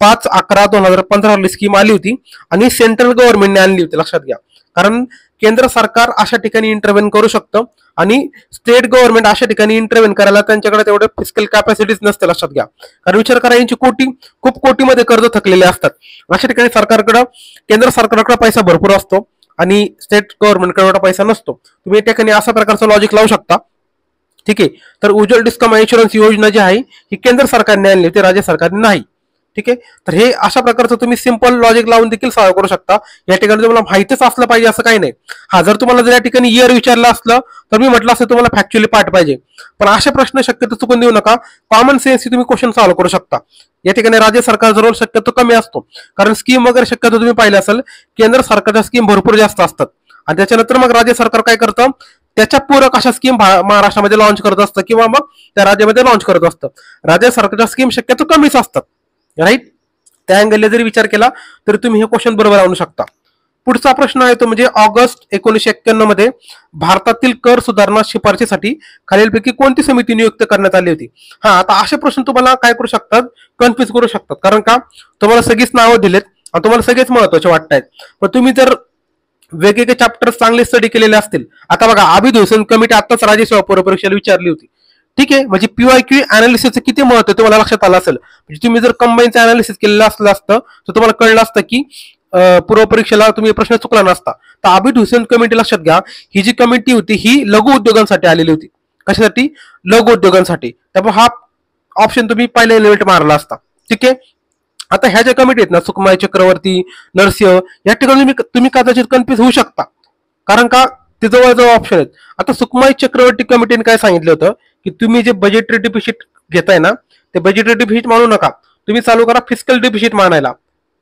5/11/2015 स्कीम आली होती आणि सेंट्रल गव्हर्नमेंटने आणली होती. लक्षात घ्या, कारण केंद्र सरकार अशा ठिकाणी इंटरव्हेन करू शकतं आणि स्टेट गव्हर्नमेंट अशा ठिकाणी इंटरव्हेन करायला त्यांच्याकडे तेवढे फिजिकल कॅपॅसिटीज नसते. लक्षात घ्या, कारण विचार करा, यांची खूप कोटीमध्ये कर्ज थकलेले असतात. अशा ठिकाणी सरकारकडे, केंद्र सरकारकडे पैसा भरपूर असतो आणि स्टेट गव्हर्नमेंटकडे एवढा पैसा नसतो. तुम्ही या ठिकाणी अशा प्रकारचं लॉजिक लावू शकता. ठीक आहे, तर उज्ज्वल डिस्कॉम इन्शुरन्स योजना जी आहे ही केंद्र सरकारने आणली होती, राज्य सरकारने नाही. ठीक आहे, तर हे अशा प्रकारचं तुम्ही सिंपल लॉजिक लावून देखील सॉल्व्ह करू शकता. या ठिकाणी तुम्हाला माहितीच असलं पाहिजे असं काही नाही. हा, जर तुम्हाला जर या ठिकाणी इयर विचारलं असलं तर मी म्हटलं असं तुम्हाला फॅक्च्युअली पाठ पाहिजे, पण असे प्रश्न शक्यतो चुकून देऊ नका. कॉमन सेन्स तुम्ही क्वेश्चन सॉल्व्ह करू शकता. या ठिकाणी राज्य सरकारचा रोल शक्यतो कमी असतो, कारण स्कीम वगैरे शक्यतो तुम्ही पाहिलं असेल, केंद्र सरकारच्या स्कीम भरपूर जास्त असतात आणि त्याच्यानंतर मग राज्य सरकार काय करतं, त्याच्या पूरक अशा स्कीम महाराष्ट्रामध्ये लॉन्च करत असतं किंवा मग त्या राज्यामध्ये लॉन्च करत असतं. राज्य सरकारच्या स्कीम शक्यतो कमीच असतात, राईट. त्या अँगलने जरी विचार केला तरी तुम्ही हे क्वेश्चन बरोबर आणू शकता. पुढचा प्रश्न आहे तो म्हणजे ऑगस्ट 1991 मध्ये भारतातील कर सुधारणा शिफारशीसाठी खालीलपैकी कोणती समिती नियुक्त करण्यात आली होती. हा, आता असे प्रश्न तुम्हाला काय करू शकतात, कन्फ्युज करू शकतात, कारण का तुम्हाला सगळीच नावं दिलेत आणि तुम्हाला सगळेच महत्वाचे वाटतायत. पण तुम्ही जर वेगवेगळे चॅप्टर चांगले स्टडी केलेले असतील, आता बघा अभिधोसन कमिटी आताच राज्यसेवा पूर्व परीक्षेला विचारली होती. ठीक आहे, म्हणजे पीवायक्यू अनालिसिसचं किती महत्व तुम्हाला लक्षात आलं असेल. म्हणजे तुम्ही जर कंबाईनचं अनालिसिस केलेलं असलं असतं तर तुम्हाला कळलं असतं की पूर्व परीक्षेला तुम्ही प्रश्न चुकला नसता. तर आबिद हुसेन कमिटी लक्षात घ्या, ही जी कमिटी होती ही लघु उद्योगांसाठी आलेली होती. कशासाठी, लघु उद्योगांसाठी. त्यामुळे हा ऑप्शन तुम्ही पहिल्या एलिमेंट मारला असता. ठीक आहे, आता ह्या ज्या कमिटी आहेत ना, सुकमाई चक्रवर्ती, नरसिंह, या ठिकाणी तुम्ही कदाचित कन्फ्युज होऊ शकता, कारण का ते जवळजवळ ऑप्शन आहेत. आता सुकमाई चक्रवर्ती कमिटीने काय सांगितलं होतं की तुम्ही जे बजेटरी डिफिसिट घेताय ना, ते बजेटरी डिफिसिट मानू नका, तुम्ही चालू करा फिस्कल डिफिसिट मानायला,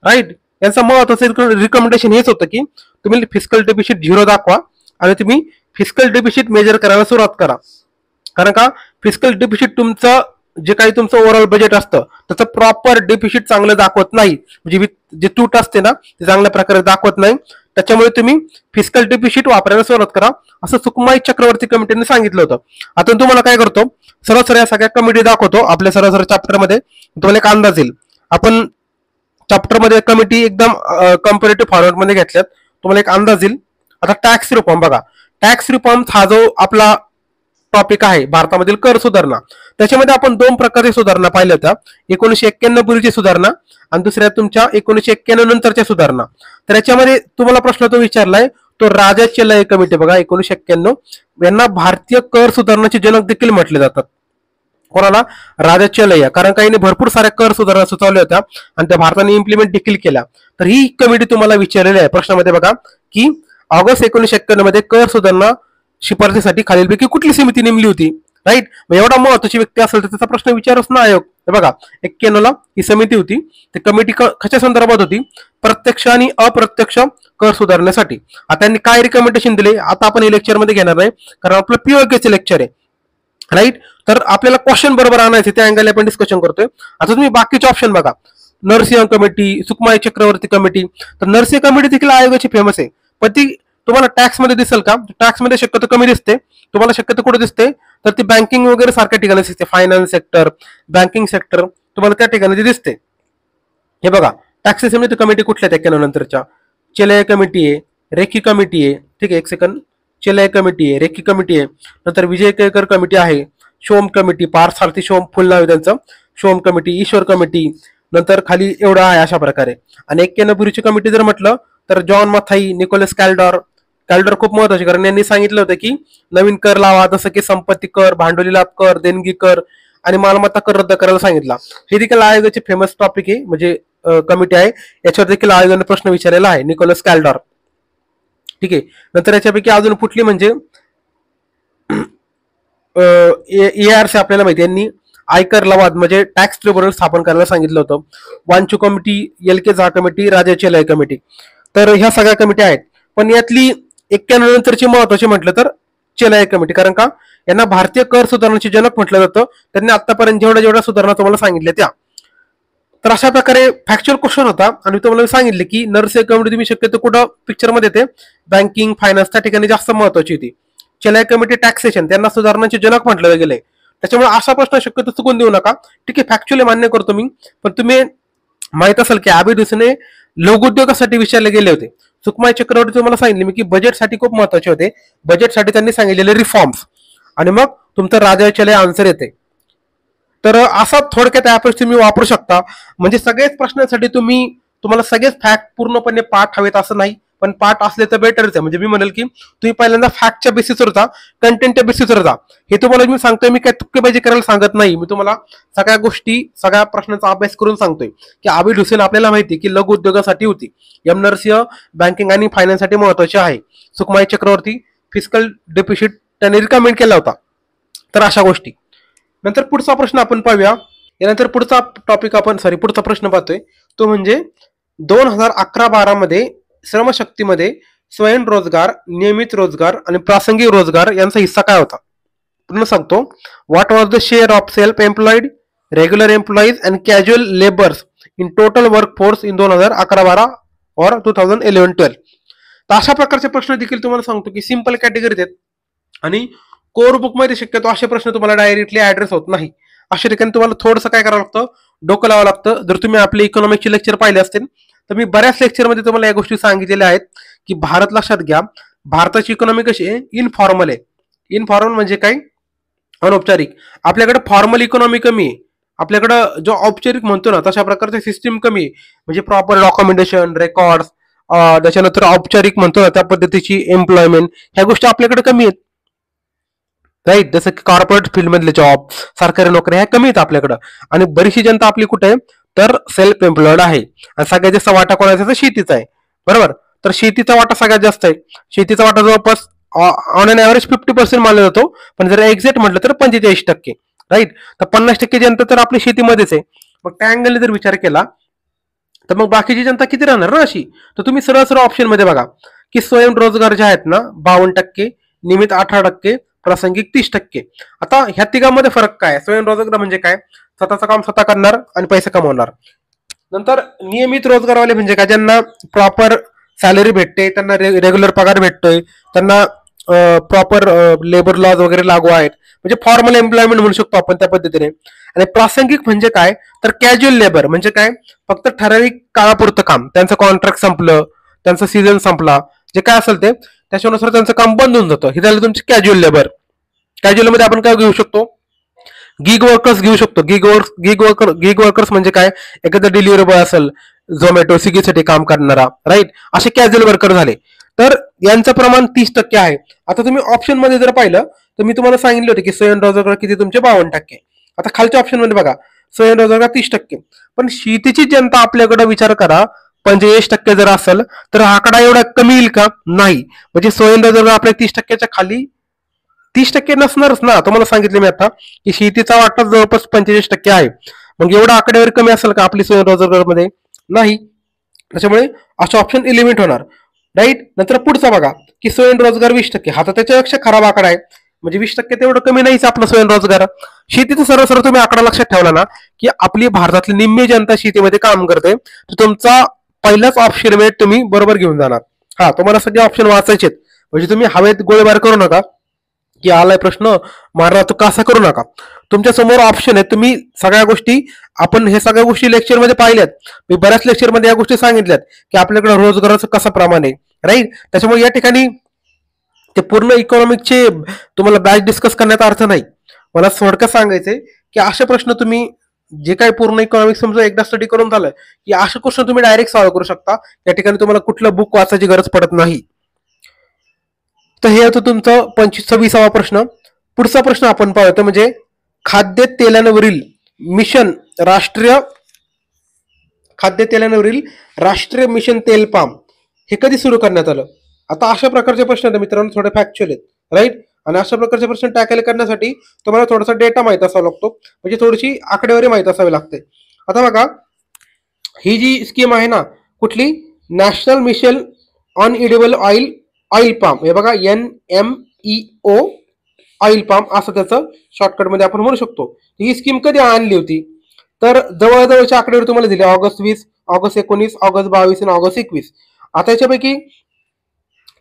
राईट. यांचं महत्वाचं रिकमेंडेशन हेच होतं की तुम्ही फिस्कल डिफिसिट 0 दाखवा आणि तुम्ही फिस्कल डिफिसिट मेजर करायला सुरुवात करा. कारण का फिस्कल डिफिसिट तुमचं जे काही तुमचं ओव्हरऑल बजेट असतं त्याचं प्रॉपर डिफिसिट चांगलं दाखवत नाही, म्हणजे जे तूट असते ना ते चांगल्या प्रकारे दाखवत नाही. त्याच्यामुळे तुम्ही फिस्कल डिफिसिट वापरायला सुरुवात करा, असं सुकमाई चक्रवर्ती कमिटीने सांगितलं होतं. आता तुम्हाला काय करतो, सरळ या सगळ्या कमिटी दाखवतो आपल्या सरळ चॅप्टरमध्ये, तुम्हाला एक अंदाज येईल. आपण चॅप्टरमध्ये कमिटी एकदम कम्पॅरेटिव्ह फॉर्मॅट मध्ये घेतल्यात, तुम्हाला एक अंदाज येईल. आता टॅक्स रिफॉर्म बघा, टॅक्स रिफॉर्म हा जो आपला टॉपिक आहे भारतामधील कर सुधारणा, त्याच्यामध्ये आपण 2 प्रकारच्या सुधारणा पाहिल्या होत्या. 1991 पूर्वीची सुधारणा आणि दुसऱ्या तुमच्या 1991 नंतरच्या सुधारणा. तर याच्यामध्ये तुम्हाला प्रश्न तो विचारलाय तो राजाचलय कमिटी बघा, 1991, यांना भारतीय कर सुधारणाचे जनक देखील म्हटले जातात. कोणाला, राजाचलय, कारण काही भरपूर साऱ्या कर सुधारणा सुचवल्या होत्या आणि त्या भारताने इम्प्लिमेंट देखील केल्या. तर ही कमिटी तुम्हाला विचारलेली आहे प्रश्नामध्ये बघा की ऑगस्ट 1991 मध्ये कर सुधारणा शिफारशीसाठी खालीलपैकी कुठली समिती नेमली होती, राईट. एवढा महत्वाची व्यक्ती असेल तर त्याचा प्रश्न विचारच ना आयोग. बघा 91 ला ही समिती होती, ती कमिटी कशा संदर्भात होती, प्रत्यक्ष आणि अप्रत्यक्ष कर सुधारण्यासाठी. आता त्यांनी काय रिकमेंडेशन दिले आता आपण हे लेक्चर मध्ये घेणार नाही, कारण आपलं पीओकेचे लेक्चर आहे, राईट. तर आपल्याला क्वेश्चन बरोबर आणायचे त्या अँगलने आपण डिस्कशन करतोय. आता तुम्ही बाकीचे ऑप्शन बघा, नरसिंह कमिटी, सुकमाई चक्रवर्ती कमिटी. तर नरसिंह कमिटी देखील आयोगाची फेमस आहे, पण ती तुम्हाला टॅक्स मध्ये दिसेल का, टॅक्स मध्ये शक्यतो कमी दिसते. तुम्हाला शक्यतो कुठे दिसते तर ती बँकिंग वगैरे सारख्या ठिकाणी दिसते, फायनान्स सेक्टर, बँकिंग सेक्टर, तुम्हाला त्या ठिकाणी दिसते. हे बघा टॅक्सेशन कमिटी कुठल्या त्या नंतरच्या, चेलय कमिटी आहे, रेखी कमिटी आहे. ठीक आहे, एक सेकंड, चेलाई कमिटी आहे, रेकी कमिटी आहे, नंतर विजय केळकर कमिटी आहे, शोम कमिटी, पार्थ सारथी शोम फुल नाव आहे त्यांचं, शोम कमिटी, ईश्वर कमिटी, नंतर खाली एवढं आहे अशा प्रकारे. आणि एक्क्याण्णवपूर्वीची कमिटी जर म्हटलं तर जॉन मथाई, निकोलस कॅल्डॉर. कॅल्डॉर खूप महत्वाचे, कारण यांनी सांगितलं होतं की नवीन कर लावा, जसं की संपत्ती कर, भांडवली लाभ कर, देणगी कर आणि मालमत्ता कर रद्द करायला सांगितला. हे देखील आयोगाचे फेमस टॉपिक आहे, म्हणजे कमिटी आहे, याच्यावर देखील आयोगाने प्रश्न विचारलेला आहे, निकोलस कॅल्डॉर. ठीक आहे. नंतर याच्यापैकी अजून कुठली म्हणजे ARC आपल्याला माहिती, यांनी आयकर लवाद म्हणजे टॅक्स ट्रिब्युनल स्थापन करायला सांगितलं होतं. वांचू कमिटी, LK झा कमिटी, राजा चेलाई कमिटी. तर ह्या सगळ्या कमिटी आहेत. पण यातली 91 नंतरची महत्वाची म्हटलं तर चेलाई कमिटी, कारण का यांना भारतीय कर सुधारणाचे जनक म्हटलं जातं. त्यांनी आतापर्यंत जेवढ्या सुधारणा तुम्हाला सांगितल्या त्या. तर अशा प्रकारे फॅक्च्युअल क्वेश्चन होता. आणि तुम्हाला सांगितले की नरसे कमिटी तुम्ही शक्यतो कुठं पिक्चरमध्ये येते, बँकिंग फायनान्स त्या ठिकाणी जास्त महत्वाची होती. चेलाई कमिटी टॅक्सेशन, त्यांना सुधारणांचे जनक म्हटलं गेलंय. त्याच्यामुळे असा प्रश्न शक्यतो चुकून देऊ नका. ठीक आहे, फॅक्च्युअली मान्य करतो मी, पण तुम्ही माहित असेल की आबिद हुसेने लघुउद्योगासाठी विचारले गेले होते. सुकमाई चक्रवर्ती तुम्हाला सांगितले मी की बजेटसाठी खूप महत्वाचे होते. बजेटसाठी त्यांनी सांगितलेले रिफॉर्म्स, आणि मग तुमचं राजा चेलाई आन्सर येते. तर असा थोडक्यात ऍप्रोच तुम्ही वापरू शकता. म्हणजे सगळ्याच प्रश्नांसाठी तुम्हाला सगळेच फॅक्ट पूर्णपणे पाठ हवेत असं नाही, पण पाठ असले तर बेटरच आहे. म्हणजे मी म्हणेल की तुम्ही पहिल्यांदा फॅक्टच्या बेसिसवर जा, कंटेंटच्या बेसिसवर जा. हे तुम्हाला मी सांगतोय, मी काय तुक्केबाजी करायला सांगत नाही. मी तुम्हाला सगळ्या गोष्टी, सगळ्या प्रश्नांचा अभ्यास करून सांगतोय की आबिद हुसेन आपल्याला माहिती की लघु उद्योगासाठी होती, एम नरसिंह बँकिंग आणि फायनान्ससाठी महत्वाचे आहे, सुकमाई चक्रवर्ती फिस्कल डेफिसिट त्यांनी रिकमेंड केला होता. तर अशा गोष्टी. नंतर पुढचा प्रश्न आपण पाहूया. यानंतर पुढचा प्रश्न पाहतोय तो म्हणजे 2011-12 मध्ये श्रमशक्तीमध्ये स्वयंरोजगार, नियमित रोजगार आणि प्रासंगिक रोजगार यांचा हिस्सा काय होता. पुन्हा सांगतो. What was the share of self employed, regular employees and casual labours in total work force in 2011-12 और 2011-12. तर अशा प्रकारचे प्रश्न देखील तुम्हाला सांगतो की सिंपल कॅटेगरीत आहेत, आणि कोर बुक मध्ये शक्यतो असे प्रश्न तुम्हाला डायरेक्टली ऍड्रेस होत नाही. अशा ठिकाणी तुम्हाला थोडंसं काय करावं लागतं, डोकं लावावं लागतं. जर तुम्ही आपले इकॉनॉमिक्सचे लेक्चर पाहिले असतील तर मी बऱ्याच लेक्चरमध्ये तुम्हाला या गोष्टी सांगितलेल्या आहेत की भारत, लक्षात घ्या, भारताची इकॉनॉमी कशी आहे, इनफॉर्मल आहे. इनफॉर्मल म्हणजे काय, अनौपचारिक. आपल्याकडे फॉर्मल इकॉनॉमी कमी आहे, आपल्याकडं जो औपचारिक म्हणतो ना तशा प्रकारची सिस्टीम कमी आहे. म्हणजे प्रॉपर डॉक्युमेंटेशन, रेकॉर्ड्स, त्याच्यानंतर औपचारिक म्हणतो ना त्या पद्धतीची एम्प्लॉयमेंट, ह्या गोष्टी आपल्याकडे कमी आहेत. राईट. जसं की कॉर्पोरेट फील्ड मधले जॉब, सरकारी नोकऱ्या ह्या कमी आहेत आपल्याकडं. आणि बरीचशी जनता आपली कुठे आहे तर सेल्फ एम्प्लॉयड आहे. आणि सगळ्यात जास्त वाटा कोणाचा तर शेतीचा आहे, बरोबर. तर शेतीचा वाटा सगळ्यात जास्त आहे. शेतीचा वाटा जवळपास ऑन अन ऍव्हरेज 50% मानला जातो, पण जर एक्झॅक्ट म्हटलं तर 45%. राईट. तर 50% जनता तर आपली शेतीमध्येच आहे. मग त्या अँगलने जर विचार केला तर मग बाकीची जनता किती राहणार ना अशी. तर तुम्ही सरळ ऑप्शन मध्ये बघा की स्वयंरोजगार जे आहेत ना 52%, नियमित 18%, प्रासंगिक 30%. आता ह्या तिघांमध्ये फरक काय, स्वयंरोजगार म्हणजे काय, स्वतःचं काम स्वतः करणार आणि पैसे कमवणार. नंतर नियमित रोजगारवाले म्हणजे काय, ज्यांना प्रॉपर सॅलरी भेटते, त्यांना रेग्युलर पगार भेटतोय, त्यांना प्रॉपर लेबर लॉज वगैरे लागू आहेत, म्हणजे फॉर्मल एम्प्लॉयमेंट म्हणू शकतो आपण त्या पद्धतीने. आणि प्रासंगिक म्हणजे काय तर कॅज्युअल लेबर म्हणजे काय, फक्त ठराविक काळापुरतं काम, त्यांचं कॉन्ट्रॅक्ट संपलं, त्यांचा सीझन संपला, जे काय असेल ते त्याच्यानुसार त्यांचं काम बंद होऊन जातं. हे झालं तुमचे कॅज्युअल लेबर. कॅज्युअल मध्ये आपण काय घेऊ शकतो, गिग वर्कर्स घेऊ शकतो. गिग वर्कर्स म्हणजे काय, एखादा डिलिव्हरी बॉय असेल, झोमॅटो, स्विगीसाठी काम करणारा, राईट, असे कॅज्युअल वर्कर झाले. तर यांचं प्रमाण 30% आहे. आता तुम्ही ऑप्शन मध्ये जर पाहिलं तर मी तुम्हाला सांगितलं होतं की स्वयंरोजगार किती तुमचे 52%. आता खालच्या ऑप्शन मध्ये बघा स्वयंरोजगार 30%. पण शेतीची जनता आपल्याकडे विचार करा 45% जर असेल तर हा आकडा एवढा कमी येईल का, नाही. म्हणजे स्वयंरोजगार आपल्या 30%च्या खाली 30% नसणारच ना. तुम्हाला सांगितले मी आता की शेतीचा वाटा जवळपास 45% आहे. मग एवढा आकडेवारी कमी असेल का आपली स्वयंरोजगारमध्ये, नाही. त्याच्यामुळे अशा ऑप्शन एलिमिनेट होणार. राईट. नंतर पुढचा बघा की स्वयंरोजगार 20%, हा तर त्याच्यापेक्षा खराब आकडा आहे. म्हणजे 20% तेवढं कमी नाहीच आपला स्वयंरोजगार. शेतीचा सरळ तुम्ही आकडा लक्षात ठेवला ना की आपली भारतातली निम्मी जनता शेतीमध्ये काम करते, तर तुमचा पहिलाच ऑप्शन मध्ये तुम्ही बरोबर घेऊन जाणार. हा, तुम्हाला सगळे ऑप्शन वाचायचे, म्हणजे तुम्ही हवेत गोळीबार करू नका की आलाय प्रश्न मारला तो कसा करू नका. तुमच्या समोर ऑप्शन आहे, तुम्ही सगळ्या गोष्टी, आपण हे सगळ्या गोष्टी लेक्चरमध्ये पाहिल्यात. मी बऱ्याच लेक्चरमध्ये या गोष्टी सांगितल्यात की आपल्याकडे रोजगाराचं कसं प्रमाण आहे, राईट. त्याच्यामुळे या ठिकाणी ते पूर्ण इकॉनॉमिकचे तुम्हाला बॅच डिस्कस करण्याचा अर्थ नाही. मला थोडक्यात सांगायचंय की असे प्रश्न तुम्ही जे काही पूर्ण इकॉनॉमिक्स समजा एकदा स्टडी करून झालं की असे क्वेश्चन तुम्ही डायरेक्ट सॉल्व्ह करू शकता. या ठिकाणी तुम्हाला कुठलं बुक वाचायची गरज पडत नाही. तर हे होतं तुमचं 26वा प्रश्न. पुढचा प्रश्न आपण पाहतो म्हणजे खाद्य तेलांवरील मिशन राष्ट्रीय खाद्य तेलांवरील राष्ट्रीय मिशन तेल पाम हे कधी सुरू करण्यात आलं. आता अशा प्रकारचे प्रश्न आहेत मित्रांनो, थोडे फॅक्च्युअल आहेत, राईट. आणि अशा प्रकारचे प्रश्न टॅकल करण्यासाठी तुम्हाला थोडासा डेटा माहित असावा लागतो, म्हणजे थोडीशी आकडेवारी माहित असावी लागते. आता बघा, ही जी स्कीम आहे ना, कुठली, national mission on edible oil palm, हे बघा NMEO ऑइल पाम असं त्याचं शॉर्टकटमध्ये आपण म्हणू शकतो. ही स्कीम कधी आणली होती, तर जवळजवळच्या आकडेवारी तुम्हाला दिली, ऑगस्ट 20, ऑगस्ट 19, ऑगस्ट 22 आणि ऑगस्ट 21. आता याच्यापैकी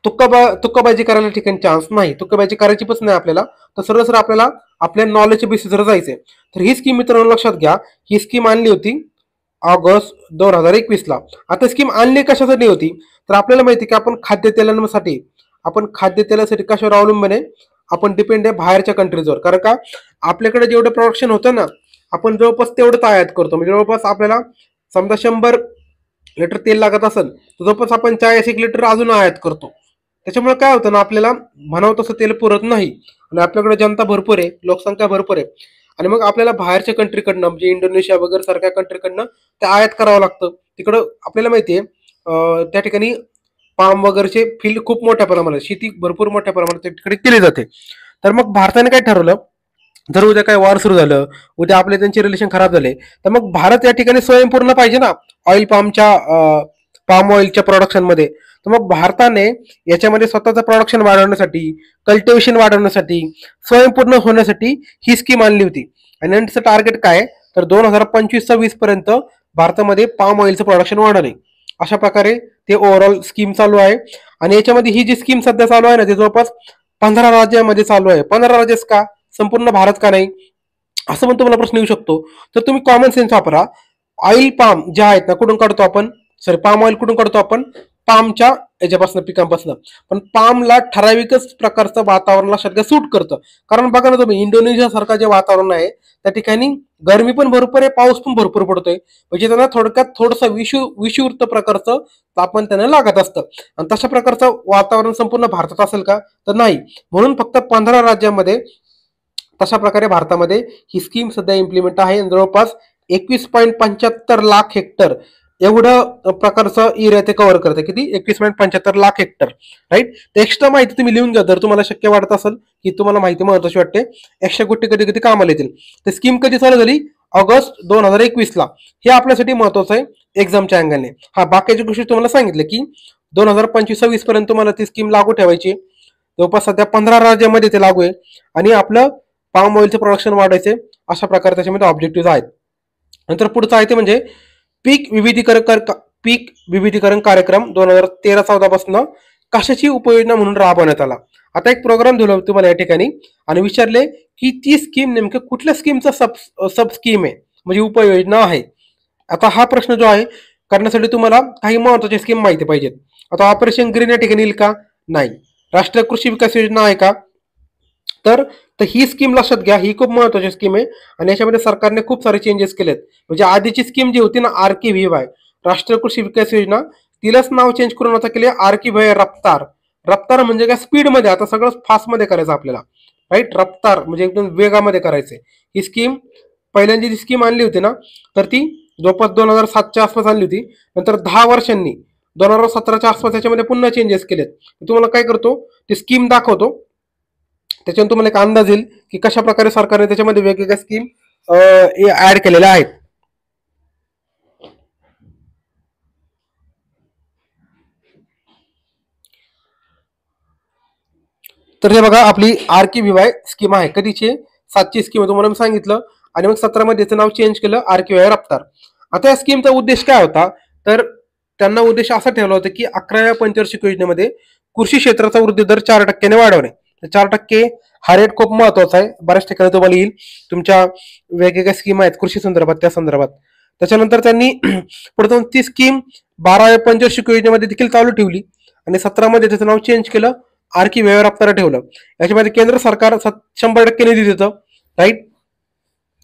तुक्काबाजी करायला ठिकाणी चान्स नाही, तुक्काबाजी करायची पण नाही आपल्याला. तर सरळ आपल्याला आपल्या नॉलेजच्या बेसिसवर जायचंय. तर ही स्कीम मित्रांनो लक्षात घ्या, ही स्कीम आणली होती ऑगस्ट 2021ला. आता स्कीम आणली कशासाठी होती, तर आपल्याला माहिती की आपण खाद्यतेलासाठी कशावर अवलंबून आहे, आपण डिपेंड आहे बाहेरच्या कंट्रीजवर. कारण का आपल्याकडे जेवढं प्रोडक्शन होतं ना, आपण जवळपास तेवढंच आयात करतो. म्हणजे जवळपास आपल्याला समजा 100 लिटर तेल लागत असेल तर जवळपास आपण 40 लिटर अजून आयात करतो. त्याच्यामुळे काय होतं ना, आपल्याला म्हणावं तसं तेल पुरत नाही. आणि आपल्याकडे जनता भरपूर आहे, लोकसंख्या भरपूर आहे, आणि मग आपल्याला बाहेरच्या कंट्रीकडनं म्हणजे इंडोनेशिया वगैरे सारख्या कंट्रीकडनं ते आयात करावं लागतं. तिकडं आपल्याला माहितीये त्या ठिकाणी पाम वगैरेचे फील्ड खूप मोठ्या प्रमाणात, शेती भरपूर मोठ्या प्रमाणात तिकडे केली जाते. तर मग भारताने काय ठरवलं, जर उद्या काय वॉर सुरू झालं, उद्या आपले त्यांचे रिलेशन खराब झाले, तर मग भारत या ठिकाणी स्वयंपूर्ण पाहिजे ना पाम ऑइलच्या प्रोडक्शन मध्ये. तर मग भारताने याच्यामध्ये स्वतःचं प्रोडक्शन वाढवण्यासाठी, कल्टिवेशन वाढवण्यासाठी, स्वयंपूर्ण होण्यासाठी ही स्कीम आणली होती. आणि त्यांचं टार्गेट काय, तर 2025-26 पर्यंत भारतामध्ये पाम ऑइलचं प्रोडक्शन वाढवणे. अशा प्रकारे ते ओव्हरऑल स्कीम चालू आहे. आणि याच्यामध्ये ही जी स्कीम सध्या चालू आहे ना, ते जवळपास 15 राज्यामध्ये चालू आहे. 15 राज्यच का, संपूर्ण भारत का नाही, असं पण तुम्हाला प्रश्न येऊ शकतो. तर तुम्ही कॉमन सेन्स वापरा. ऑइल पाम जे आहेत ना, कुठून काढतो आपण, पाम ऑइल कुठून काढतो आपण, पामच्या याच्यापासून, पिकांपासून. पण पामला ठराविकच प्रकारचं वातावरणाला सध्या सूट करतं. कारण बघा ना तुम्ही, इंडोनेशिया सारखं जे वातावरण आहे त्या ठिकाणी गरमी पण भरपूर आहे, पाऊस पण भरपूर पडतोय. म्हणजे त्यांना थोडक्यात थोडंसं विषुवृत्त प्रकारचं तापमान त्यांना लागत असतं. आणि तशा प्रकारचं वातावरण संपूर्ण भारतात असेल का, तर नाही. म्हणून फक्त 15 राज्यामध्ये तशा प्रकारे भारतामध्ये ही स्कीम सध्या इम्प्लिमेंट आहे. जवळपास 21.75 लाख हेक्टर एवढं प्रकारचं एरिया ते कव्हर करते. किती, 21.75 लाख हेक्टर, राईट. एक्स्ट्रा माहिती तुम्ही लिहून घ्या जर तुम्हाला शक्य वाटत असेल की तुम्हाला माहिती महत्वाची वाटते. एक्स्ट्रा गोष्टी कधी कधी कामाला येतील. तर स्कीम कधी चालू झाली, ऑगस्ट 2021ला. हे आपल्यासाठी महत्वाचं आहे एक्झामच्या अँगलने. हा, बाकीच्या गोष्टी तुम्हाला सांगितलं की 2025-26 पर्यंत तुम्हाला ती स्कीम लागू ठेवायची. जवळपास सध्या 15 राज्यामध्ये ते लागू आहे. आणि आपलं पाम ऑइलचं प्रोडक्शन वाढवायचे, अशा प्रकारे त्याच्यामध्ये ऑब्जेक्टिव्ह आहेत. नंतर पुढचं आहे ते म्हणजे पीक विविधीकरण कार्यक्रम 2013-14 पासून कशाची उपयोजना म्हणून राबवण्यात आला. आता एक प्रोग्राम दिला तुम्हाला या ठिकाणी आणि विचारले की ती स्कीम नेमकं कुठल्या स्कीमचा सब स्कीम आहे, म्हणजे उपयोजना आहे. आता हा प्रश्न जो आहे करण्यासाठी तुम्हाला काही महत्वाच्या स्कीम माहिती पाहिजेत. आता ऑपरेशन ग्रीन या ठिकाणी येईल का, नाही. राष्ट्रीय कृषी विकास योजना आहे का, तर ही स्कीम लक्षात घ्या, ही खूप महत्वाची स्कीम आहे. आणि याच्यामध्ये सरकारने खूप सारे चेंजेस केलेत. म्हणजे आधीची स्कीम जी होती ना, RKVY, राष्ट्रीय कृषी विकास योजना, तिलाच नाव चेंज करून आता केले RKVY रफ्तार. रफ्तार म्हणजे काय, स्पीड मध्ये, आता सगळं फास्ट मध्ये करायचं आपल्याला, राईट. रफ्तार म्हणजे एकदम वेगामध्ये करायचंय. ही स्कीम पहिल्यांदा जी स्कीम आणली होती ना, तर ती जवळपास 2007च्या आसपास आणली होती. नंतर 10 वर्षांनी 2017च्या आसपास त्याच्यामध्ये पुन्हा चेंजेस केलेत. तुम्हाला काय करतो, ती स्कीम दाखवतो, त्याच्यावर तुम्हाला एक अंदाज येईल की कशा प्रकारे सरकारने त्याच्यामध्ये वेगवेगळ्या स्कीम ऍड केलेल्या आहेत. तर हे बघा, आपली RKVY स्कीम आहे. कधीची, 7ची स्कीम आहे, तुम्हाला मी सांगितलं. आणि मग 17 मध्ये त्याचं नाव चेंज केलं, RKVY रफ्तार. आता या स्कीमचा उद्देश काय होता, तर त्यांना उद्देश असा ठेवला होता की 11व्या पंचवार्षिक योजनेमध्ये कृषी क्षेत्राचा वृद्धी दर 4% वाढवणे. 4% हा रेट खूप महत्वाचा आहे. बऱ्याच ठिकाणी तुम्हाला येईल, तुमच्या वेगवेगळ्या स्कीम आहेत कृषी संदर्भात, त्या संदर्भात. त्याच्यानंतर त्यांनी पुढे ती स्कीम 12व्या पंचवार्षिक योजनेमध्ये देखील चालू ठेवली आणि 17 मध्ये त्याचं नाव चेंज केलं, आर.की. व्यवहार रफ्तार ठेवलं. याच्यामध्ये केंद्र सरकार 100% निधी देतं, राईट.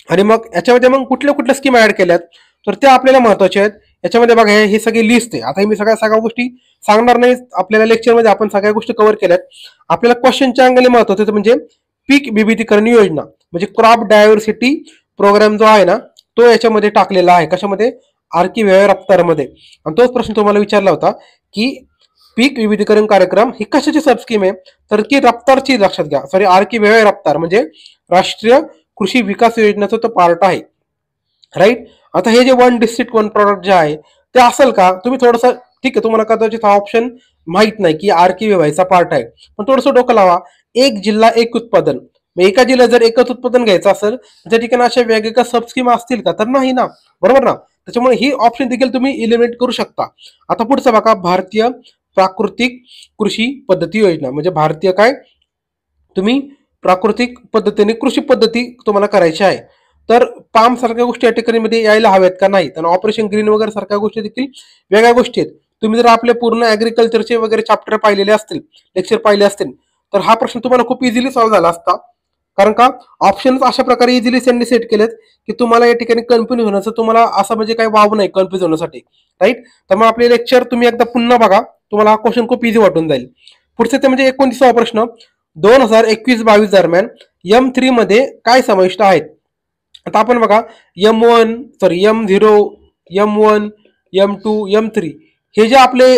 आणि मग याच्यामध्ये मग कुठल्या कुठल्या स्कीम ऍड केल्यात तर त्या आपल्याला महत्वाच्या आहेत. याच्यामध्ये बघा हे सगळी लिस्ट आहे. आता मी सगळ्या गोष्टी सांगणार नाही, आपल्याला लेक्चरमध्ये आपण सगळ्या गोष्टी कव्हर केल्यात. आपल्याला क्वेश्चनच्या अँगल महत्वाचं म्हणजे पीक विविधीकरण योजना म्हणजे क्रॉप डायव्हर्सिटी प्रोग्राम जो आहे ना तो याच्यामध्ये टाकलेला आहे. कशामध्ये? आर.की. व्यवहार रफ्तारमध्ये. आणि तोच प्रश्न तुम्हाला विचारला होता की पीक विविधीकरण कार्यक्रम ही कशाची सब स्कीम आहे तर की रफ्तारची, लक्षात घ्या. सॉरी, आर.की. व्यवहार रफ्तार म्हणजे राष्ट्रीय कृषी विकास योजनेचा तो पार्ट आहे, राईट. आता हे जे वन डिस्ट्रिक्ट वन प्रॉडक्ट जे आहे ते असेल का? तुम्ही थोडंसं ठीक आहे, तुम्हाला कदाचित हा ऑप्शन माहित नाही की आर.की. व्यवहारचा पार्ट आहे, पण थोडंसं डोकं लावा. एक जिल्हा एक उत्पादन, एका जिल्ह्यात जर एकच उत्पादन घ्यायचं असेल त्या ठिकाणी अशा वेगवेगळ्या सब स्कीम असतील का तर नाही ना, बरोबर ना. त्याच्यामुळे ही ऑप्शन देखील तुम्ही इलिमिनेट करू शकता. आता पुढचं बघा, भारतीय प्राकृतिक कृषी पद्धती योजना म्हणजे भारतीय काय, तुम्ही प्राकृतिक पद्धतीने कृषी पद्धती तुम्हाला करायची आहे. तर पाम सारख्या गोष्टी या ठिकाणी मध्ये यायला हव्यात का? नाही. आणि ऑपरेशन ग्रीन वगैरे सारख्या गोष्टी देखील वेगळ्या गोष्टी आहेत. तुम्ही जर आपले पूर्ण ऍग्रिकल्चरचे वगैरे चॅप्टर पाहिलेले असतील, लेक्चर पाहिले असतील तर हा प्रश्न तुम्हाला खूप इझिली सॉल्व्ह झाला असता. कारण का ऑप्शन्स अशा प्रकारे इझिली त्यांनी सेट केलेत की तुम्हाला या ठिकाणी कन्फ्युज होण्याचं तुम्हाला असं म्हणजे काही वाव नाही कन्फ्युज होण्यासाठी, राईट. तर मग आपले लेक्चर तुम्ही एकदा पुन्हा बघा, तुम्हाला हा क्वेश्चन खूप इझी वाटून जाईल. पुढचे ते म्हणजे 29वा प्रश्न, 2021-22 दरम्यान M3 मध्ये काय समाविष्ट आहेत? आता आपण बघा M1 sorry M0 M1 M2 M3 हे जे आपले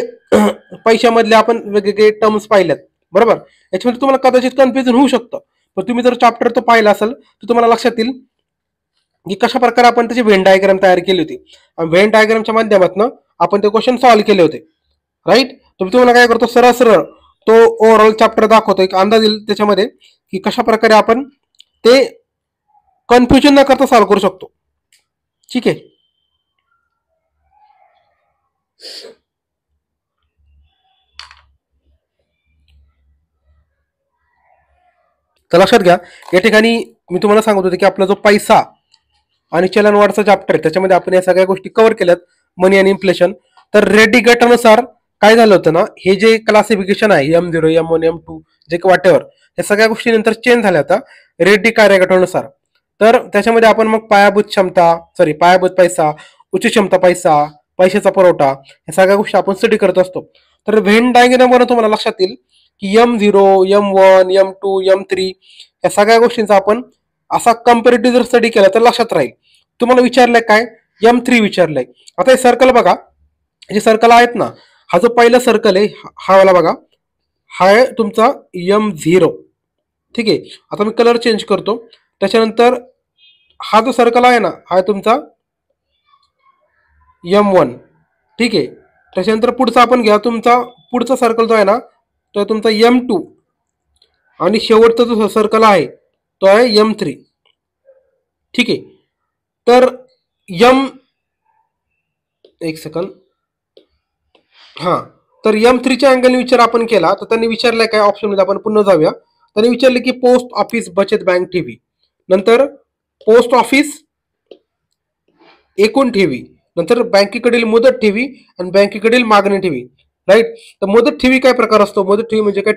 पैशामधले आपण वेगवेगळे टर्म्स पाहिल्यात, बरोबर. याच्यामध्ये तुम्हाला कदाचित कन्फ्युजन होऊ शकतं, पण तुम्ही जर चॅप्टर तो पाहिला असेल तर तुम्हाला लक्षात येईल की कशा प्रकारे आपण त्याची व्हेन डायग्राम तयार केली होती. आणि व्हेन डायग्रामच्या माध्यमातून आपण ते क्वेश्चन सॉल्व्ह केले होते, राईट. तुम्हाला काय करतो, सरळ सरळ तो ओव्हरऑल चॅप्टर दाखवतो, एक अंदाज येईल त्याच्यामध्ये की कशा प्रकारे आपण ते कन्फ्युजन न करता सॉल्व्ह करू शकतो, ठीक आहे. तर लक्षात घ्या, या ठिकाणी मी तुम्हाला सांगत होते की आपला जो पैसा आणि चलनवाढचा चॅप्टर आहे त्याच्यामध्ये आपण या सगळ्या गोष्टी कव्हर केल्यात, मनी आणि इन्फ्लेशन. तर रेडी गटानुसार काय झालं होतं ना, हे जे क्लासिफिकेशन आहे M0 M1 M2 जे वाटेवर या सगळ्या गोष्टी नंतर चेंज झाल्या होत्या रेड्डी कार्यगटानुसार. तर त्याच्यामध्ये आपण मग पायाभूत पैसा, उच्च क्षमता पैसा, पैशाचा पुरवठा या सगळ्या गोष्टी आपण स्टडी करत असतो. तर व्हेन डायग्रामवरून तुम्हाला लक्षात येईल की M0 M1 M2 M3 या सगळ्या गोष्टींचा आपण असा कम्पॅरेटिव्ह जर स्टडी केला तर लक्षात राहील. तुम्हाला विचारलंय काय, M3 विचारलंय. आता हे सर्कल बघा, जे सर्कल आहेत ना, हा जो पहिला सर्कल आहे हा वाला बघा, हा आहे तुमचा M0, ठीक आहे. आता मी कलर चेंज करतो. त्याच्यानंतर हा जो सर्कल आहे ना हा आहे तुमचा M1, ठीक आहे. त्याच्यानंतर पुढचा आपण घ्या, तुमचा पुढचा सर्कल जो आहे ना तो आहे तुमचा M2 आणि शेवटचा जो सर्कल आहे तो आहे M3, ठीक आहे. तर एक सेकंद, हा, तर M3च्या अँगलने विचार आपण केला तर त्यांनी विचारलंय काय ऑप्शन मध्ये, आपण पुन्हा जाऊया. त्यांनी विचारले की पोस्ट ऑफिस बचत बँक ठेवी, नंतर पोस्ट ऑफिस एकूण ठेवी, नंतर बँकेकडील मुदत ठेवी आणि बँकेकडील मागणी ठेवी, राईट. तर मुदत ठेवी काय प्रकार असतो? मुदत ठेवी म्हणजे काय,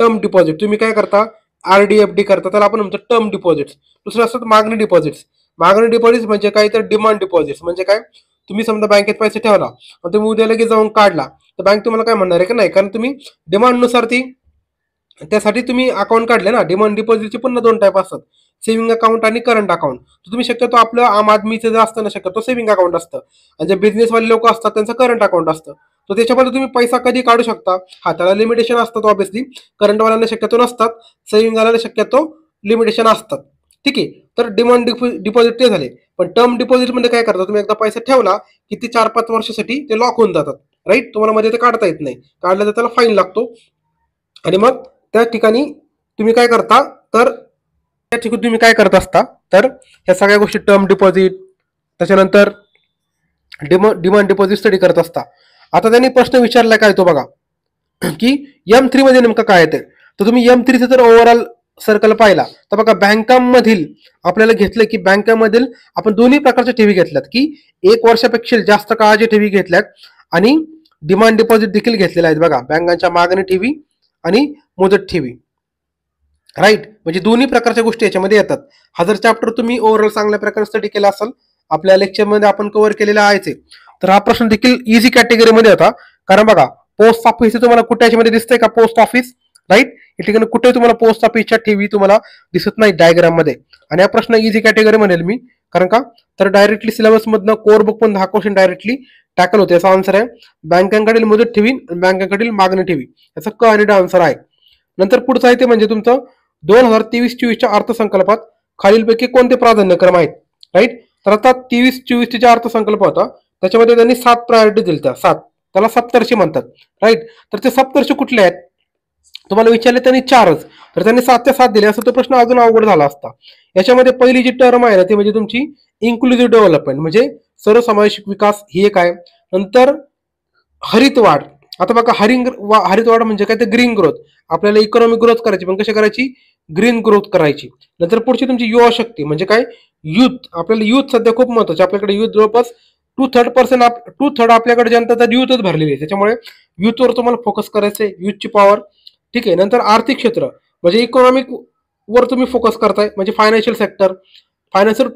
टर्म डिपॉझिट. तुम्ही काय करता, RD FD करता, त्याला आपण म्हणतो टर्म डिपॉझिट्स. दुसरं असतात मागणी डिपॉझिट्स. मागणी डिपॉझिट्स म्हणजे काय, तर डिमांड डिपॉझिट्स म्हणजे काय, तुम्ही समजा बँकेत पैसे ठेवला आणि तुम्ही उद्या लगेच जाऊन काढला तर बँक तुम्हाला काय म्हणणार आहे का नाही, कारण तुम्ही डिमांडनुसार त्यासाठी तुम्ही अकाउंट काढले ना. डिमांड डिपॉझिटचे पुन्हा 2 टाईप असतात, सेव्हिंग अकाउंट आणि करंट अकाउंट. तर तुम्ही शक्यतो आपलं आम आदमीचं जे असतं ना शक्यतो सेव्हिंग अकाउंट असतं, आणि जे बिझनेसवाले लोक असतात त्यांचं करंट अकाउंट असतं. तर त्याच्यामध्ये तुम्ही पैसा कधी काढू शकता, हा त्याला लिमिटेशन असतात ऑब्व्हियसली. करंटवाल्यांना शक्यतो नसतात, सेव्हिंगवाल्यांना शक्यतो लिमिटेशन असतात, ठीक आहे. तर डिमांड डिपॉझिट ते झाले. पण टर्म डिपॉझिट मध्ये काय करता, तुम्ही एकदा पैसा ठेवला की ते 4-5 वर्षासाठी ते लॉक होऊन जातात, राईट. तुम्हाला मध्ये ते काढता येत नाही, काढलं तर त्याला फाईन लागतो. आणि मग त्या ठिकाणी तुम्ही काय करता, तर त्या ठिकाणी तुम्ही काय करत असता, तर ह्या सगळ्या गोष्टी टर्म डिपॉझिट त्याच्यानंतर डिमांड डिपॉझिट स्टडी करत असता. आता त्यांनी प्रश्न विचारलाय काय तो बघा की M3 मध्ये नेमकं काय येते. तर तुम्ही M3 जर ओव्हरऑल सर्कल पाहिला तर बघा, बँकांमधील आपल्याला घेतलं की बँकांमधील आपण दोन्ही प्रकारच्या ठेवी घेतल्यात की 1 वर्षापेक्षा जास्त काळाच्या ठेवी घेतल्यात आणि डिमांड डिपॉझिट देखील घेतलेल्या आहेत. बघा, बँकांच्या मागणी ठेवी आणि मुदत ठेवी. राईट, म्हणजे दोन्ही प्रकारच्या गोष्टी याच्यामध्ये येतात. हा जर चॅप्टर तुम्ही ओव्हरऑल चांगल्या प्रकारे स्टडी केला असेल, आपल्या लेक्चरमध्ये आपण कव्हर केलेला आहेच, तर हा प्रश्न देखील इझी कॅटेगरीमध्ये होता. कारण बघा, पोस्ट ऑफिस तुम्हाला कुठे याच्यामध्ये दिसतंय का? Post office, right. या ठिकाणी कुठे तुम्हाला पोस्ट ऑफिसच्या ठेवी तुम्हाला दिसत नाही डायग्राम मध्ये. आणि हा प्रश्न इझी कॅटेगरी म्हणेल मी. कारण का? तर डायरेक्टली सिलेबस मधनं कोर बुक पण 10 क्वेश्चन डायरेक्टली टॅकल होते. याचा आन्सर आहे बँकांकडील मुदत ठेवी आणि बँकांकडील मागणी ठेवी. याचा क आणि ड आन्सर आहे. नंतर पुढचं आहे ते म्हणजे तुमचं 2023-24च्या अर्थसंकल्पात खालीलपैकी कोणते प्राधान्यक्रम आहेत? राईट. तर आता 23-24 चा अर्थसंकल्प होता, त्याच्यामध्ये त्यांनी 7 प्रायोरिटी दिल्या, 7. त्याला सप्तर्षी म्हणतात. राईट. तर ते सप्तर्षी कुठले आहेत? तुम्हाला विचारले त्यांनी 4च, तर त्यांनी 7च्या 7 दिले असं तो प्रश्न अजून अवघड झाला असता. याच्यामध्ये पहिली जी टर्म आहे ना ती म्हणजे तुमची इन्क्लुझिव्ह डेव्हलपमेंट, म्हणजे सर्वसमावेशक विकास, ही एक आहे. नंतर हरितवाढ. आता बघा, हरितवाढ म्हणजे काय? ते ग्रीन ग्रोथ. आपल्याला इकॉनॉमिक ग्रोथ करायची, पण कशी करायची? ग्रीन ग्रोथ करायची. नंतर पुढची तुमची युवा शक्ती म्हणजे काय? युथ. आपल्याला युथ सध्या खूप महत्वाचं. आपल्याकडे युथ जवळपास 2/3 आपल्याकडे जनता तर युथच भरलेली आहे. त्याच्यामुळे युथवर तुम्हाला फोकस करायचंय, युथची पॉवर. ठीक आहे. नंतर आर्थिक क्षेत्र म्हणजे इकॉनॉमिक वर तुम्ही फोकस करताय, म्हणजे फायनान्शियल सेक्टर, फायनान्शियल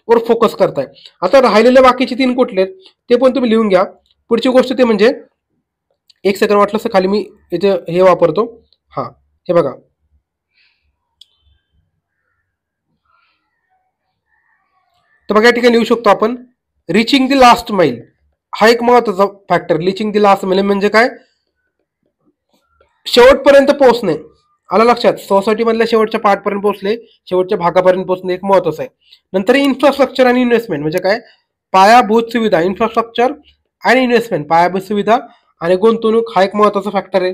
वर फोकस करताय. आता राहिलेले बाकीचे 3 कुठले ते पण तुम्ही लिहून घ्या. पुढची गोष्ट ते म्हणजे, एक सेकंड वाटलं असं खाली मी इथे हे वापरतो. हा, हे बघा, तर बघा या ठिकाणी लिहू शकतो आपण रिचिंग द लास्ट माईल. हा एक महत्वाचा factor. Reaching the last mile म्हणजे काय? शेवटपर्यंत पोहोचणे. आलं लक्षात? सोसायटी मधल्या शेवटच्या पार्टपर्यंत पोहोचले, शेवटच्या भागापर्यंत पोहोचणे एक महत्वाचं आहे. नंतर इन्फ्रास्ट्रक्चर आणि इन्व्हेस्टमेंट म्हणजे काय? पायाभूत सुविधा, इन्फ्रास्ट्रक्चर आणि इन्व्हेस्टमेंट, पायाभूत सुविधा आणि गुंतवणूक, हा एक महत्वाचा फॅक्टर आहे.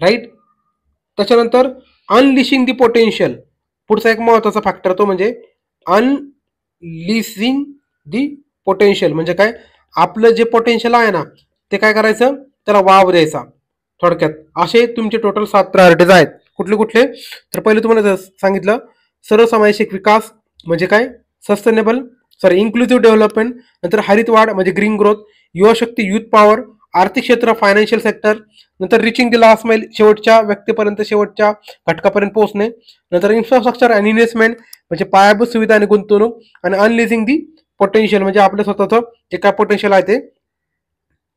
राईट. त्याच्यानंतर अनलिशिंग दी पोटेन्शियल, पुढचा एक महत्वाचा फॅक्टर तो म्हणजे अनलिशिंग दी पोटेन्शियल म्हणजे काय? आपलं जे पोटेन्शियल आहे ना ते काय करायचं? त्याला वाव द्यायचा. थोडक्यात असे तुमचे टोटल 7 प्रायोरिटीज आहेत. कुठले कुठले? तर पहिले तुम्हाला सांगितलं सर्वसमावेशक विकास म्हणजे काय? Sustainable, inclusive development. नंतर हरितवाढ म्हणजे ग्रीन ग्रोथ, युवा शक्ती, युथ पॉवर, आर्थिक क्षेत्र, फायनान्शियल सेक्टर. नंतर रिचिंग द लास्ट माईल, शेवटच्या व्यक्तीपर्यंत, शेवटच्या घटकापर्यंत पोहोचणे. नंतर इन्फ्रास्ट्रक्चर आणि इन्व्हेस्टमेंट म्हणजे पायाभूत सुविधा आणि गुंतवणूक. आणि अनलिजिंग दी पोटेन्शियल म्हणजे आपलं स्वतःचं जे काय पोटेन्शियल आहे ते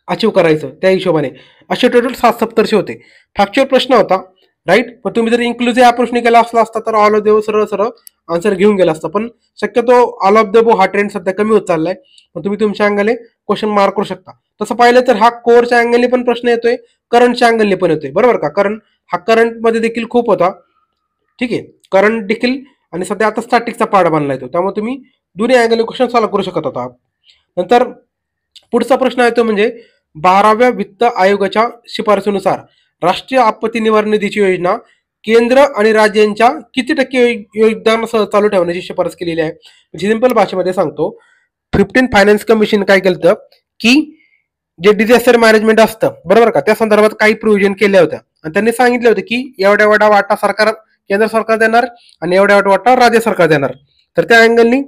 अचीव करायचं, त्या हिशोबाने. असे टोटल 7 सप्तर्षी होते. फॅक्च्युअल प्रश्न होता. राईट. पण तुम्ही जर इन्क्लुझिव्ह अप्रोच केला असला असता तर ऑल ऑफ देव सरळ सरळ आन्सर घेऊन गेला असता. पण शक्यतो ऑल ऑफ द बो हा ट्रेंड सध्या कमी होत चाललाय. पण तुम्ही तुमच्या अँगलने क्वेश्चन मार्क करू शकता. तसं पाहिलं तर हा कोरच्या अँगलने पण प्रश्न येतोय, करंटच्या अँगलने पण येतोय, बरोबर का? कारण हा करंट मध्ये देखील खूप होता. ठीक आहे. करंट देखील आणि सध्या आता स्टॅटिकचा पार्ट बनलाय तो, त्यामुळे तुम्ही दोन्ही अँगलने क्वेश्चन सॉल्व्ह करू शकत होता. नंतर पुढचा प्रश्न आहे तो म्हणजे 12व्या वित्त आयोगाच्या शिफारसीनुसार राष्ट्रीय आपत्ती निवारण निधीची योजना केंद्र आणि राज्यांच्या किती टक्के योगदानासह चालू ठेवण्याची शिफारस केलेली आहे? म्हणजे सिंपल भाषेमध्ये सांगतो, 15 फायनान्स कमिशन काय केलं की जे डिझास्टर मॅनेजमेंट असतं, बरोबर का, त्या संदर्भात काही प्रोव्हिजन केल्या होत्या आणि त्यांनी सांगितलं होतं की एवढ्या एवढा वाटा सरकार, केंद्र सरकार देणार आणि एवढ्या एवढा वाटा राज्य सरकार देणार. तर त्या अँगलनी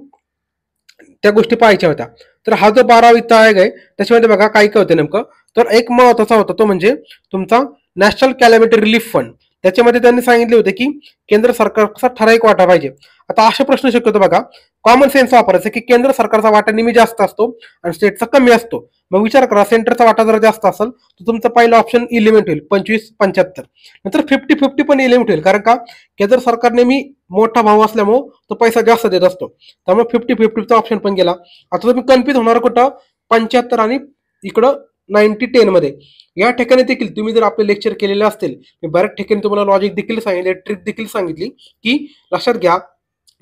त्या गोष्टी पाहायच्या होत्या. तर हा जो 12 वित्त आयोग आहे त्याच्यामध्ये बघा काय काय होतं नेमकं. तर एक महत्वाचा होता तो म्हणजे तुमचा नॅशनल कॅलॅमिटी रिलीफ फंड. त्याच्यामध्ये त्यांनी सांगितले होते की केंद्र सरकारचा ठराविक वाटा पाहिजे. आता असे प्रश्न शक्यतो बघा कॉमन सेन्स वापरायचं की केंद्र सरकारचा वाटा नेहमी जास्त असतो आणि स्टेटचा कमी असतो. मग विचार करा, सेंटरचा वाटा जर जास्त असेल तर तुमचं पहिला ऑप्शन इलिमेंट होईल 25-75. नंतर 50-50 पण इलिमेंट होईल, कारण का केंद्र सरकार नेहमी मोठा भाव असल्यामुळे तो पैसा जास्त देत असतो, त्यामुळे 50-50चा ऑप्शन पण गेला. आता तुम्ही कन्फ्युज होणार कुठं? 75 आणि इकडं 90-10 मध्ये. या ठिकाणी देखील तुम्ही जर आपले लेक्चर केलेले असतील, मी बऱ्याच ठिकाणी तुम्हाला लॉजिक देखील सांगितले, ट्रिक देखील सांगितली की लक्षात घ्या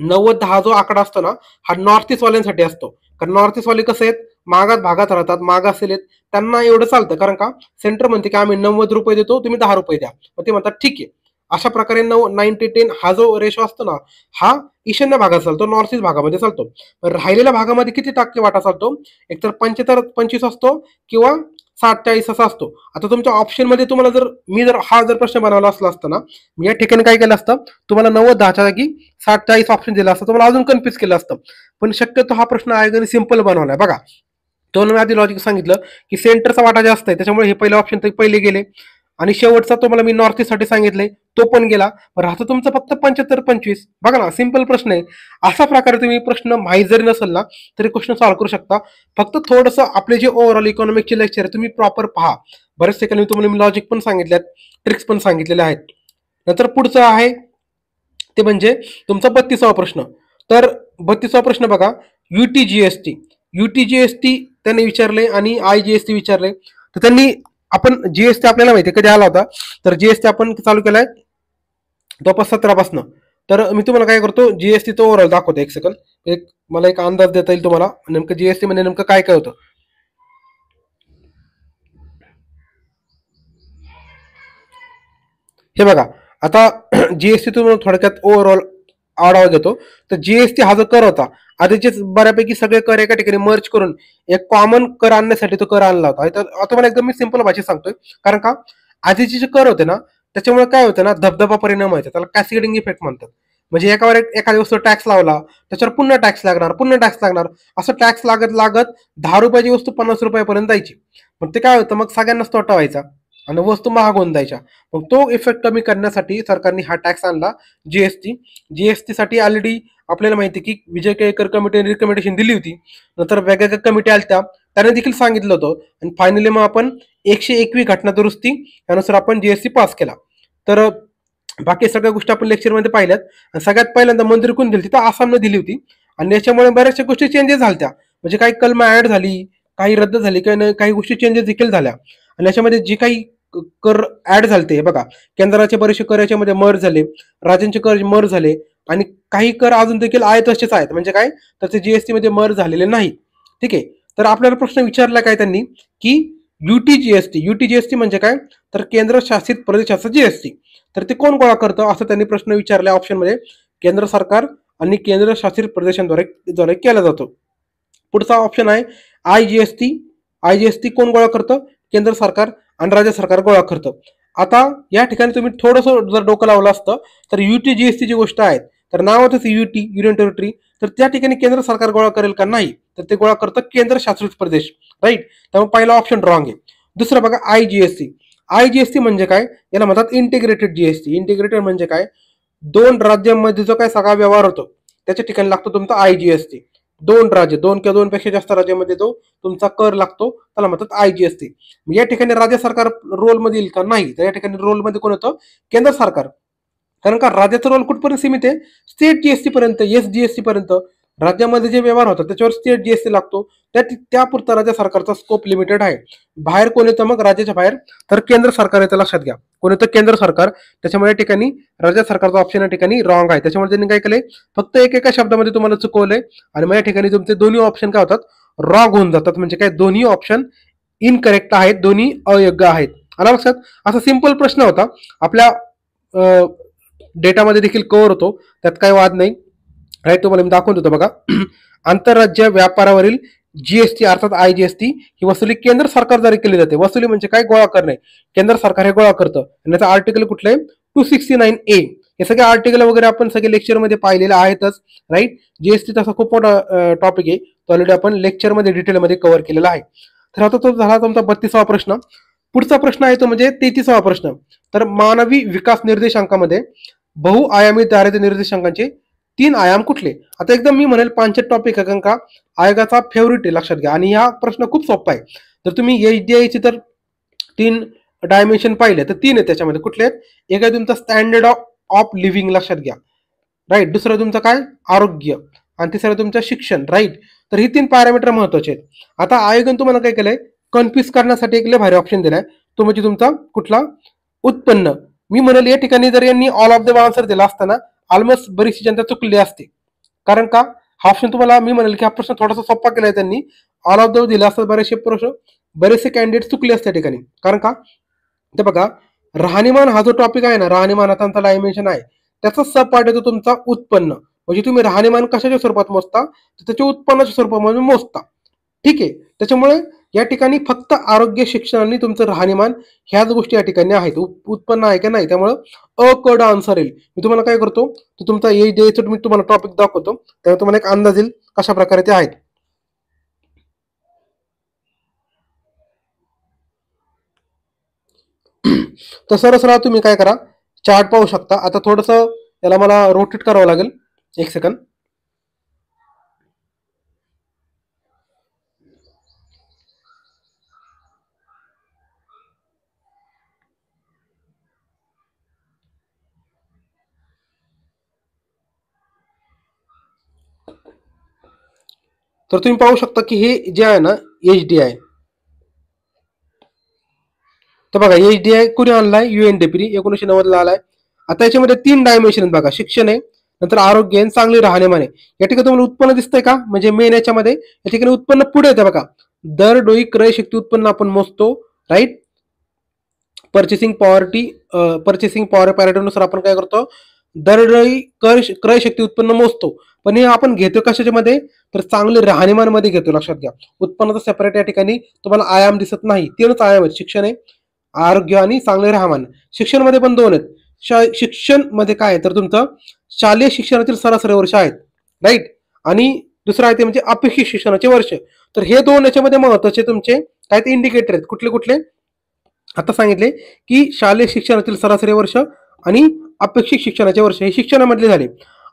90 हा जो आकडा असतो ना हा नॉर्थ ईस्ट वाल्यांसाठी असतो. कारण नॉर्थ ईस्ट वाले कसं आहेत, मागात भागात राहतात, मागास आहेत, त्यांना एवढं चालतं. कारण का सेंटर म्हणते की आम्ही 90 रुपये देतो, तुम्ही 10 रुपये द्या. मग ते म्हणतात ठीक आहे. अशा प्रकारे 90-10 हा जो रेशो असतो ना हा ईशान्य भागात चालतो, नॉर्थ ईस्ट भागामध्ये चालतो. राहिलेल्या भागामध्ये किती टक्के वाटा चालतो? एकतर 75-25 असतो किंवा 60-40 असा असतो. आता तुमच्या ऑप्शन मध्ये तुम्हाला जर हा प्रश्न बनवला असला असता ना, मी या ठिकाणी काय केलं असतं, तुम्हाला 90-10च्या जागी 60-40 ऑप्शन दिला असतं, तुम्हाला अजून कन्फ्युज केलं असतं. पण शक्यतो हा प्रश्न आयोगाने सिंपल बनवलाय. बघा दोन मी आधी लॉजिक सांगितलं की सेंटरचा वाटा जास्त आहे, त्याच्यामुळे हे पहिले ऑप्शन तर पहिले गेले. आणि शेवटचा तुम्हाला मी नॉर्थ ईस्ट साठी सांगितलंय, तो पण गेला. राहतं तुमचं फक्त 75-25. बघा ना, सिंपल प्रश्न आहे. अशा प्रकारे तुम्ही प्रश्न माहीत जरी नसेल ना, तरी क्वेश्चन सॉल्व्ह करू शकता. फक्त थोडंसं आपले जे ओव्हरऑल इकॉनॉमिकचे लेक्चर आहे तुम्ही प्रॉपर पहा. बरेच ठिकाणी तुम्हाला मी लॉजिक पण सांगितल्यात, ट्रिक्स पण सांगितलेले आहेत. नंतर पुढचं आहे ते म्हणजे तुमचा 32वा प्रश्न. तर 32वा प्रश्न बघा, UTGST. UTGST त्यांनी विचारले आणि IGST विचारले. तर त्यांनी आपण जीएसटी आपल्याला माहिती कधी आला होता, तर जीएसटी आपण चालू केलाय जवळपास 17 पासून. तर मी तुम्हाला काय करतो, जीएसटी तो ओव्हरऑल दाखवतो. एक सेकंड, मला एक अंदाज देता येईल तुम्हाला नेमकं जीएसटी मध्ये नेमकं काय काय होतं. हे बघा, आता जीएसटी तुम्हाला थोडक्यात ओव्हरऑल आढावा घेतो. तर जीएसटी हा जो कर होता, आधीचे बऱ्यापैकी सगळे कर एका ठिकाणी मर्ज करून एक कॉमन कर आणण्यासाठी तो कर आणला होता. तर आता मला एकदम मी सिंपल भाषेत सांगतोय, कारण का आधीचे जे कर होते ना, त्याच्यामुळे काय होतं ना, धबधबा परिणाम व्हायचा, त्याला कॅस्केडिंग इफेक्ट म्हणतात. म्हणजे एकावर एखाद्या वस्तू टॅक्स लावला, त्याच्यावर पुन्हा टॅक्स लागणार, पुन्हा टॅक्स लागणार, असं टॅक्स लागत लागत 10 रुपयाची वस्तू 50 रुपयापर्यंत जायची. मग ते काय होतं, मग सगळ्यांनाच तोटा व्हायचा आणि वस्तू महाग होऊन जायच्या. मग तो इफेक्ट कमी करण्यासाठी सरकारने हा टॅक्स आणला, जीएसटी. जीएसटी साठी ऑलरेडी आपल्याला माहिती की विजय केळकर कमिटीने रिकमेंडेशन दिली होती. नंतर वेगवेगळ्या कमिटी आल्या, त्याने देखील सांगितलं होतं आणि फायनली मग आपण 121 घटना दुरुस्ती त्यानुसार आपण जीएसटी पास केला. तर बाकी सगळ्या गोष्टी आपण लेक्चरमध्ये पाहिल्यात. आणि सगळ्यात पहिल्यांदा मंजुरी कोण दिली, तर आसामने दिली होती. आणि याच्यामुळे बऱ्याचशा गोष्टी चेंजेस झाल्या, म्हणजे काही कलम ऍड झाली, काही रद्द झाली, काही गोष्टी चेंजेस देखील झाल्या. आणि याच्यामध्ये जे काही कर ऍड झाले बघा, केंद्राचे बरेचसे कर याच्यामध्ये मर्ज झाले, राज्यांचे कर मर्ज झाले आणि काही कर अजून देखील आहेत तसेच आहेत. म्हणजे काय, तर ते जीएसटी मध्ये मर्ज झालेले नाही. ठीक आहे. तर आपल्याला प्रश्न विचारला काय त्यांनी, की युटीजीएसटी म्हणजे काय, तर केंद्र शासित प्रदेशाचा जीएसटी. तर ते कोण गोळा करतं असं त्यांनी प्रश्न विचारला ऑप्शन मध्ये, केंद्र सरकार आणि केंद्र शासित प्रदेशांद्वारे केला जातो. पुढचा ऑप्शन आहे आयजीएसटी. आयजीएसटी कोण गोळा करतं, केंद्र सरकार आणि राज्य सरकार गोळा करतं. आता या ठिकाणी तुम्ही थोडंसं जर डोकं लावलं असतं, तर युटीजीएसटी जी गोष्ट आहे, तर नावातच युटी, युनियन टेरिटरी, तर त्या ठिकाणी केंद्र सरकार गोळा करेल का, नाही, तर ते गोळा करतं केंद्र शासित प्रदेश. राईट, त्यामुळे पहिला ऑप्शन रॉंग आहे. दुसरं बघा, आयजीएसटी. आयजीएसटी म्हणजे काय, याला म्हणतात इंटिग्रेटेड जीएसटी. इंटिग्रेटेड म्हणजे काय, दोन राज्यांमध्ये जो काय सगळा व्यवहार होतो त्याच्या ठिकाणी लागतो तुमचा आयजीएसटी. दोन राज्य, दोन किंवा दोन पेक्षा जास्त राज्यामध्ये जो तुमचा कर लागतो त्याला म्हणतात आयजीएसटी. या ठिकाणी राज्य सरकार रोल मध्ये येईल का, नाही, तर या ठिकाणी रोल मध्ये कोण होतं, केंद्र सरकार. कारण का राज्याचा रोल कुठपर्यंत सीमित आहे, स्टेट जीएसटी पर्यंत, एसजीएसटी पर्यंत. राज्यामध्ये जे व्यवहार होतात त्याच्यावर स्टेट जीएसटी लागतो, त्यापुरता राज्य सरकारचा स्कोप लिमिटेड आहे. बाहेर कोण येतं मग राज्याच्या बाहेर, तर केंद्र सरकार येतं. लक्षात घ्या, कोण येतं, केंद्र सरकार. त्याच्यामुळे या ठिकाणी राज्य सरकारचा ऑप्शन या ठिकाणी रॉंग आहे. त्याच्यामुळे त्यांनी काय केलंय, फक्त एका शब्दामध्ये तुम्हाला चुकवलंय आणि मग या ठिकाणी तुमचे दोन्ही ऑप्शन काय होतात, रॉंग होऊन जातात. म्हणजे काय, दोन्ही ऑप्शन इनकरेक्ट आहेत, दोन्ही अयोग्य आहेत. आला लक्षात. असा सिंपल प्रश्न होता, आपल्या डेटामध्ये देखील कव्हर होतो, त्यात काही वाद नाही. राईट, तुम्हाला मी दाखवून देतो बघा. आंतरराज्य व्यापारावरील जीएसटी अर्थात आयजीएसटी ही वसुली केंद्र सरकारद्वारे केली जाते. वसुली म्हणजे काय, गोळा करणे. केंद्र सरकार हे गोळा करतं. आणि त्याचं आर्टिकल कुठलं आहे, 269A. हे सगळे आर्टिकल वगैरे आपण सगळे लेक्चरमध्ये पाहिलेले आहेतच. राईट, जीएसटी तसा खूप मोठा टॉपिक आहे, तो ऑलरेडी आपण लेक्चरमध्ये डिटेलमध्ये कव्हर केलेला आहे. तर आता तो झाला तुमचा 32वा प्रश्न. पुढचा प्रश्न आहे तो म्हणजे 33वा प्रश्न. तर मानवी विकास निर्देशांकामध्ये बहुआयामी दारिद्र्य निर्देशांकांचे 3 आयाम कुठले. आता एकदम मी म्हणेल पांचट टॉपिक आहे, कारण का आयोगाचा फेवरेट आहे, लक्षात घ्या. आणि हा प्रश्न खूप सोपा आहे. जर तुम्ही एचडीआयचे तर 3 डायमेन्शन पाहिले तर 3 आहे त्याच्यामध्ये. कुठले आहेत, एक आहे तुमचा स्टँडर्ड ऑफ लिव्हिंग, लक्षात घ्या. राईट, दुसरं तुमचं काय, आरोग्य, आणि तिसरं तुमचं शिक्षण. राईट, तर ही 3 पॅरामीटर महत्वाचे आहेत. आता आयोगाने तुम्हाला काय केलंय, कन्फ्युज करण्यासाठी एक लय भारी ऑप्शन दिलाय, तो म्हणजे तुमचा कुठला, उत्पन्न. मी म्हणेल या ठिकाणी जर यांनी ऑल ऑफ द आन्सर दिला असताना ऑलमोस्ट बरीचशी जनता चुकली असते. कारण का, हा ऑप्शन तुम्हाला मी म्हणेल की हा प्रश्न थोडासा सोपा केलाय त्यांनी. ऑल ऑफ द दिला असता बरेचसे प्रश्न, बरेचसे कॅन्डिडेट चुकले असते ठिकाणी. कारण का, ते बघा, राहणीमान हा जो टॉपिक आहे ना, राहणीमान आता डायमेन्शन आहे, त्याचा सब पार्ट येतो तुमचा उत्पन्न. म्हणजे तुम्ही राहणीमान कशाच्या स्वरूपात मोजता, तर त्याच्या उत्पन्नाच्या स्वरूपामध्ये मोजता. ठीक आहे, त्याच्यामुळे या ठिकाणी फक्त आरोग्य, शिक्षण आणि तुमचं राहणीमान ह्याच गोष्टी या ठिकाणी आहेत. उत्पन्न आहे का नाही, त्यामुळं अकड आन्सर येईल. मी तुम्हाला काय करतो, तर तुमचा द्यायचं मी तुम्हाला टॉपिक दाखवतो, त्यामुळे तुम्हाला एक अंदाज येईल कशा प्रकारे ते आहेत. तर सरळ तुम्ही काय करा, चार्ट पाहू शकता. आता थोडंसं याला मला रोटेट करावं लागेल, एक सेकंड. तर तुम्ही पाहू शकता की हे जे आहे ना HDI, तर बघा HDI कुणी आणलाय, UNDP 1990 ला आलाय. आता याच्यामध्ये 3 डायमेन्शन आहेत बघा, शिक्षण आहे, नंतर आरोग्य आणि चांगले राहणीमान आहे. या ठिकाणी तुम्हाला उत्पन्न दिसतंय का, म्हणजे मेन याच्यामध्ये या ठिकाणी उत्पन्न पुढे येतं बघा. दर डोई क्रय शक्ती उत्पन्न आपण मोजतो, राईट. पर्चेसिंग पॉवर पॅरेटनुसार आपण काय करतो, दरडोई क्रय शक्ती उत्पन्न मोजतो. पण हे आपण घेतो कशाच्या मध्ये, तर चांगले राहणीमान मध्ये घेतो. लक्षात घ्या, उत्पन्नाचा सेपरेट या ठिकाणी तुम्हाला आयाम दिसत नाही, तीनच आयाम आहेत, शिक्षण आहे, आरोग्य आणि चांगले राहणीमान. शिक्षण मध्ये पण 2 आहेत. शिक्षण मध्ये काय आहे, तर तुमचं शालेय शिक्षणातील सरासरी वर्ष आहेत, राईट. आणि दुसरं आहे ते म्हणजे अपेक्षित शिक्षणाचे वर्ष. तर हे 2 याच्यामध्ये महत्वाचे तुमचे काय ते इंडिकेटर आहेत. कुठले कुठले आता सांगितले की शालेय शिक्षणातील सरासरी वर्ष आणि अपेक्षित शिक्षणाचे वर्ष हे शिक्षणामधले झाले.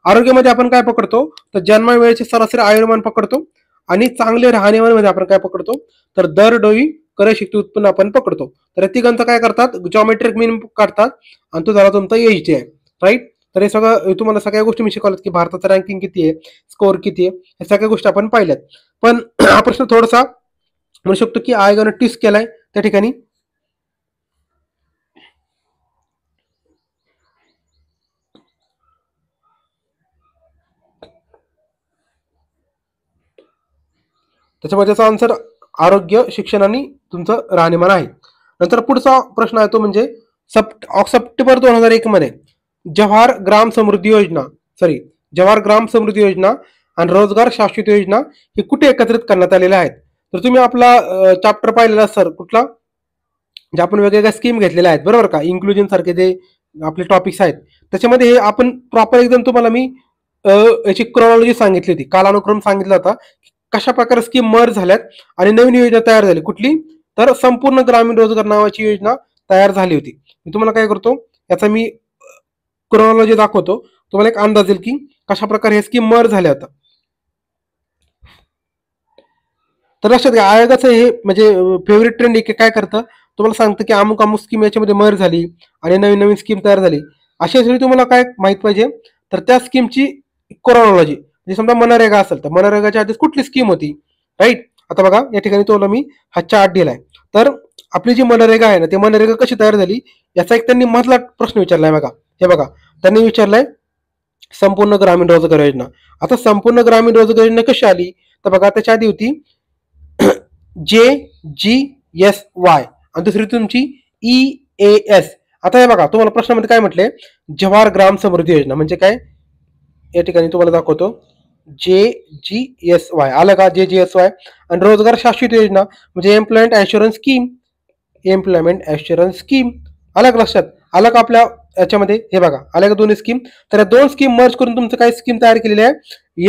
आरोग्यामध्ये आपण काय पकडतो, तर जन्मा वेळेचे सरासरी आयुर्मान पकडतो. आणि चांगले राहणीमान मध्ये आपण काय पकडतो, तर दर डोई क्रय शक्ती उत्पन्न आपण पकडतो. तर या तिघांचं काय करतात, जॉमेट्रिक मीन काढतात आणि तो झाला तुमचा HDI, राईट. तर हे सगळं तुम्हाला सगळ्या गोष्टी मी शिकवल्यात की भारताचं रँकिंग किती आहे, स्कोअर किती आहे, या सगळ्या गोष्टी आपण पाहिल्यात. पण हा प्रश्न थोडासा म्हणू शकतो की आयोगानं ट्विस्ट केलाय त्या ठिकाणी. त्याच्यामध्ये त्याचा आन्सर आरोग्य, शिक्षण आणि तुमचं राहणीमान आहे. नंतर पुढचा प्रश्न आहे तो म्हणजे सप्टेंबर 2001 मध्ये जवाहर ग्राम समृद्धी योजना आणि रोजगार शाश्वत योजना हे कुठे एकत्रित करण्यात आलेले आहेत. तर तुम्ही आपला चॅप्टर पाहिलेला सर कुठला, जे आपण वेगवेगळ्या स्कीम घेतलेल्या आहेत, बरोबर का, इन्क्लुजन सारखे जे आपले टॉपिक्स आहेत, त्याच्यामध्ये हे आपण प्रॉपर एकदम तुम्हाला मी याची क्रोनॉलॉजी सांगितली होती, कालानुक्रम सांगितला होता, कशा प्रकारे स्कीम मर्ज झाल्यात आणि नवीन योजना तयार झाली. कुठली, तर संपूर्ण ग्रामीण रोजगार नावाची योजना तयार झाली होती. मी तुम्हाला काय करतो, याचा मी क्रोनॉलॉजी दाखवतो, तुम्हाला एक अंदाज येईल की कशा प्रकारे हे स्कीम मर्ज झाल्या होत्या. तर लक्षात घ्या, आयोगाचं हे म्हणजे फेवरेट ट्रेंड काय करतं, तुम्हाला सांगतं की अमुक अमुक स्कीम याच्यामध्ये मर्ज झाली आणि नवीन नवीन स्कीम तयार झाली. अशासाठी तुम्हाला काय माहित पाहिजे, तर त्या स्कीमची क्रोनॉलॉजी. म्हणजे समजा मनरेगा असेल तर मनरेगाच्या आधीच कुठली स्कीम होती, राईट. आता बघा या ठिकाणी तुम्हाला मी हा चार्ट दिलाय. तर आपली जी मनरेगा आहे ना, ती मनरेगा कशी तयार झाली याचा एक त्यांनी मधला प्रश्न विचारलाय बघा. हे बघा, त्यांनी विचारलाय संपूर्ण ग्रामीण रोजगार योजना. आता संपूर्ण ग्रामीण रोजगार योजना कशी आली, तर बघा त्याच्या आधी होती JGSY आणि दुसरी तुमची EAS. आता हे बघा तुम्हाला प्रश्नामध्ये काय म्हटले, जवाहर ग्राम समृद्धी योजना म्हणजे काय, या ठिकाणी तुम्हाला दाखवतो, JGSY आलं का, JGSY. आणि रोजगार शाश्वत योजना म्हणजे एम्प्लॉयमेंट ॲश्युरन्स स्कीम, आलं का लक्षात, आलं का आपल्या याच्यामध्ये, हे बघा आलं का दोन्ही स्कीम. तर या 2 स्कीम मर्ज करून तुमचं काय स्कीम तयार केलेली आहे,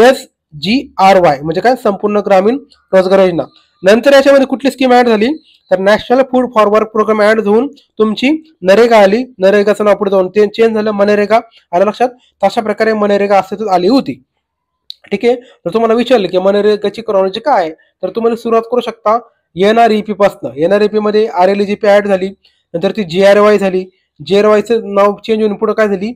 SGRY म्हणजे काय, संपूर्ण ग्रामीण रोजगार योजना. नंतर याच्यामध्ये कुठली स्कीम ऍड झाली, तर national food forward programme add होऊन तुमची नरेगा आली. नरेगाचं नाव पुढे जाऊन ते चेंज झालं, मनरेगा आलं लक्षात. तशा प्रकारे मनरेगा अस्तित्वात आली होती, ठीक आहे. तर तुम्हाला विचारलं की मनरेगाची क्रोनॉलॉजी काय आहे, तर तुम्हाला सुरुवात करू शकता NREP पासून. NREP मध्ये RLGP ऍड झाली, नंतर ती JRY झाली, JRYचं नाव चेंज होऊन पुढे काय झाली,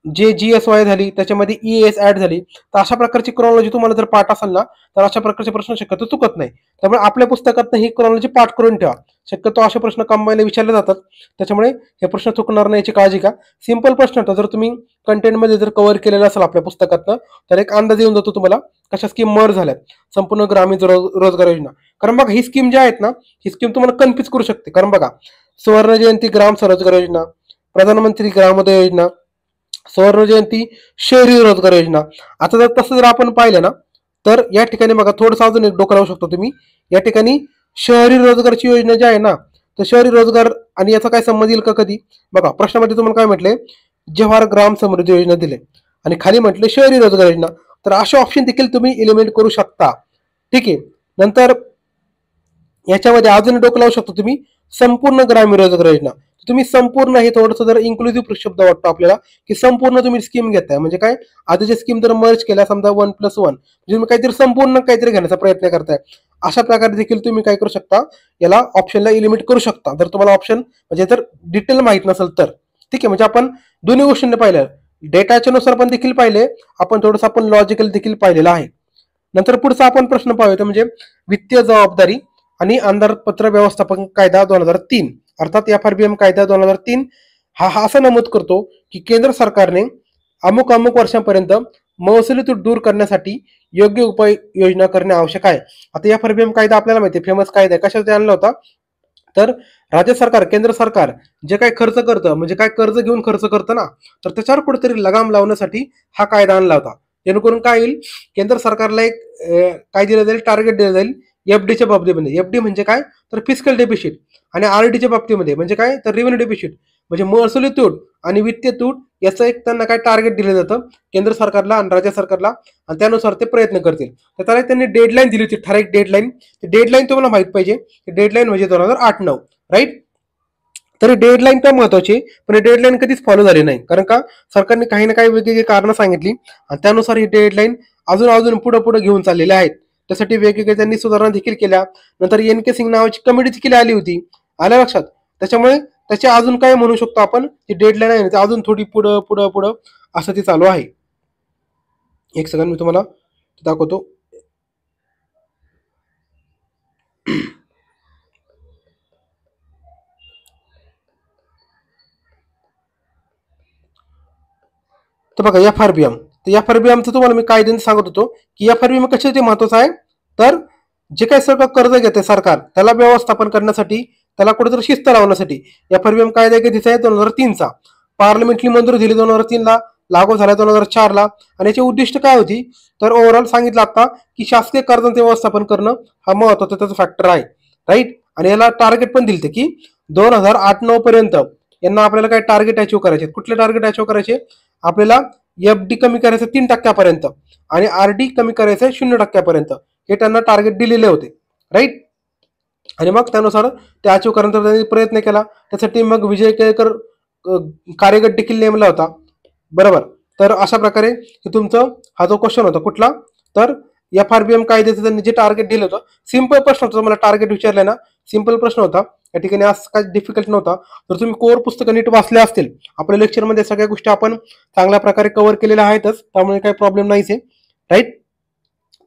JGSY झाली, त्याच्यामध्ये EAS ऍड झाली. तर अशा प्रकारची क्रोनॉलॉजी तुम्हाला जर पाठ असेल ना, तर अशा प्रकारचे प्रश्न शक्यतो चुकत नाही. त्यामुळे आपल्या पुस्तकात ही क्रोनॉलॉजी पाठ करून ठेवा. शक्यतो असे प्रश्न कंबाईनला विचारले जातात, त्याच्यामुळे हे प्रश्न चुकणार नाही याची काळजी घ्या. सिंपल प्रश्न होता, जर तुम्ही कंटेंटमध्ये जर कव्हर केलेला असेल आपल्या पुस्तकातनं, तर एक अंदाज येऊन जातो तुम्हाला कशा स्कीम मर्ज झाल्यात, संपूर्ण ग्रामीण रोजगार योजना. कारण बघा ही स्कीम जी आहेत ना, ही स्कीम तुम्हाला कन्फ्युज करू शकते. कारण बघा, सुवर्ण जयंती ग्राम स्वरोजगार योजना, प्रधानमंत्री ग्रामोदय योजना, सुवर्ण जयंती शहरी रोजगार योजना. आता जर तसं जर आपण पाहिलं ना, तर या ठिकाणी बघा थोडंसं अजून एक डोकं लावू शकतो तुम्ही. या ठिकाणी शहरी रोजगारची योजना जी आहे ना, तर शहरी रोजगार आणि याचा काय संबंध येईल का कधी, बघा प्रश्नामध्ये तुम्हाला काय म्हटले, जवाहर ग्राम समृद्धी योजना दिले आणि खाली म्हटले शहरी रोजगार योजना. तर असे ऑप्शन देखील तुम्ही एलिमिनेट करू शकता, ठीक आहे. नंतर याच्यामध्ये अजून डोकं लावू शकतो तुम्ही, संपूर्ण ग्रामीण रोजगार योजना. तुम्ही संपूर्ण हे थोडंसं जर इन्क्लुझिव्ह शब्द वाटतो आपल्याला, की संपूर्ण तुम्ही स्कीम घेताय म्हणजे काय, आधीच्या स्कीम जर मर्ज केल्या समजा 1+1 म्हणजे तुम्ही काहीतरी संपूर्ण काहीतरी घेण्याचा प्रयत्न करताय, अशा प्रकारे देखील तुम्ही काय करू शकता, याला ऑप्शनला इलिमिट करू शकता जर तुम्हाला ऑप्शन म्हणजे जर डिटेल माहित नसेल तर. ठीक आहे, म्हणजे आपण दोन्ही गोष्टींनी पाहिलं, डेटाच्या नुसार पण देखील पाहिले आपण, थोडंसं आपण लॉजिकल देखील पाहिलेलं आहे. नंतर पुढचा आपण प्रश्न पाहूया म्हणजे वित्तीय जबाबदारी आणि अंदाजपत्र व्यवस्थापन कायदा 2003 अर्थात FRBM कायदा 2003 हा असं नमूद करतो की केंद्र सरकारने अमुक अमुक वर्षांपर्यंत महसुली तूट दूर करण्यासाठी योग्य उपाययोजना करणे आवश्यक आहे. आता FRBM कायदा आपल्याला माहिती आहे फेमस कायदा आहे, कशासाठी आणला होता, तर राज्य सरकार केंद्र सरकार जे काही खर्च करतं म्हणजे काय कर्ज घेऊन खर्च करतं ना, तर त्याच्यावर कुठेतरी लगाम लावण्यासाठी हा कायदा आणला होता. जेणेकरून काय येईल, केंद्र सरकारला एक काय दिलं जाईल, टार्गेट दिलं जाईल एफडीच्या बाबतीमध्ये. एफडी म्हणजे काय, तर फिस्कल डेफिसिट, आणि आरडीच्या बाबतीमध्ये म्हणजे काय, तर रेव्हेन्यू डेफिसिट म्हणजे महसुली तूट आणि वित्तीय तूट याचं एक त्यांना काय टार्गेट दिलं जातं केंद्र सरकारला आणि राज्य सरकारला, आणि त्यानुसार ते प्रयत्न करतील. तर त्याला त्यांनी डेडलाईन दिली होती, ठराविक डेडलाईन. डेडलाईन तुम्हाला माहित पाहिजे, डेडलाईन म्हणजे 2008-9, राईट. तरी डेडलाईन का महत्वाची, पण डेडलाईन कधीच फॉलो झाली नाही, कारण का सरकारने काही ना काही वेगवेगळी कारणं सांगितली आणि त्यानुसार ही डेडलाईन अजून अजून पुढे पुढे घेऊन चाललेले आहेत. त्यासाठी वेगवेगळे त्यांनी सुधारणा देखील केल्या. नंतर NK सिंग नावाची कमिटी देखील आली होती, आल्या लक्षात. त्याच्यामुळे त्याचे अजून काय म्हणू शकतो आपण, ही डेडलाईन आहे ना अजून थोडी पुढं पुढं पुढं असं ती चालू आहे. एक सेकंड मी तुम्हाला दाखवतो. तर बघा FRBM, तर FRBMचं तुम्हाला मी कायद्याने सांगत होतो की FRBM कशासाठी महत्वाचं आहे, तर जे काही सगळं कर्ज घेते सरकार त्याला व्यवस्थापन करण्यासाठी, त्याला कुठेतरी शिस्त लावण्यासाठी. FRBM कायदा कधीचा आहे, 2003चा. पार्लमेंटनी मंजुरी दिली 2003ला, लागू झाला 2004ला. आणि याची उद्दिष्ट काय होती, तर ओव्हरऑल सांगितलं आता की शासकीय कर्जांचे व्यवस्थापन करणं हा महत्वाचा त्याचा फॅक्टर आहे, राईट. आणि याला टार्गेट पण दिले की 2008-9 पर्यंत यांना आपल्याला काय टार्गेट अचीव्ह करायचे. कुठले टार्गेट अचीव्ह करायचे, आपल्याला FD कमी करायचं 3% आणि RD कमी करायचं 0% हे त्यांना टार्गेट दिलेले होते, राईट. आणि मग त्यानुसार ते अचीव्ह करण्याचा त्यांनी प्रयत्न केला. त्यासाठी मग विजय केळकर कार्यगट देखील नेमला होता, बरोबर. तर अशा प्रकारे हे तुमचं हा जो क्वेश्चन होता कुठला, तर FRBM कायद्याचं त्यांनी जे टार्गेट दिलं होतं, सिंपल प्रश्न होता. मला टार्गेट विचारलंय ना, सिंपल प्रश्न होता या ठिकाणी, असं काही डिफिकल्ट नव्हता. तर तुम्ही कोर पुस्तकं नीट वाचले असतील, आपल्या लेक्चरमध्ये सगळ्या गोष्टी आपण चांगल्या प्रकारे कव्हर केलेल्या आहेतच, त्यामुळे काही प्रॉब्लेम नाहीच आहे, राईट.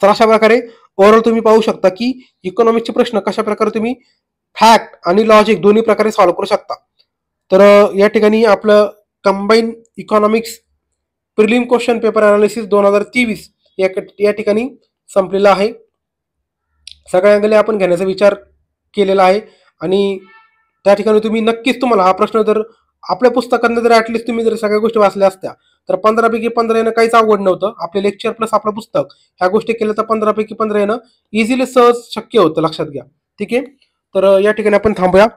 तर अशा प्रकारे ओव्हरऑल तुम्ही पाहू शकता की इकॉनॉमिक्सचे प्रश्न कशा प्रकारे तुम्ही फॅक्ट आणि लॉजिक दोन्ही प्रकारे सॉल्व्ह करू शकता. तर या ठिकाणी आपलं combine economics prelim question paper analysis 2023 या ठिकाणी संपलेला आहे. सगळ्या अँगले आपण घेण्याचा विचार केलेला आहे आणि त्या ठिकाणी तुम्ही नक्कीच, तुम्हाला हा प्रश्न जर आपल्या पुस्तकांना जर ऍटलिस्ट तुम्ही जर सगळ्या गोष्टी वाचल्या असत्या तर 15पैकी 15 येणं काहीच अवघड नव्हतं. आपले लेक्चर प्लस आपलं पुस्तक ह्या गोष्टी केल्या तर 15पैकी 15 येणं इझिली सहज शक्य होतं, लक्षात घ्या. ठीक आहे, तर या ठिकाणी आपण थांबूया.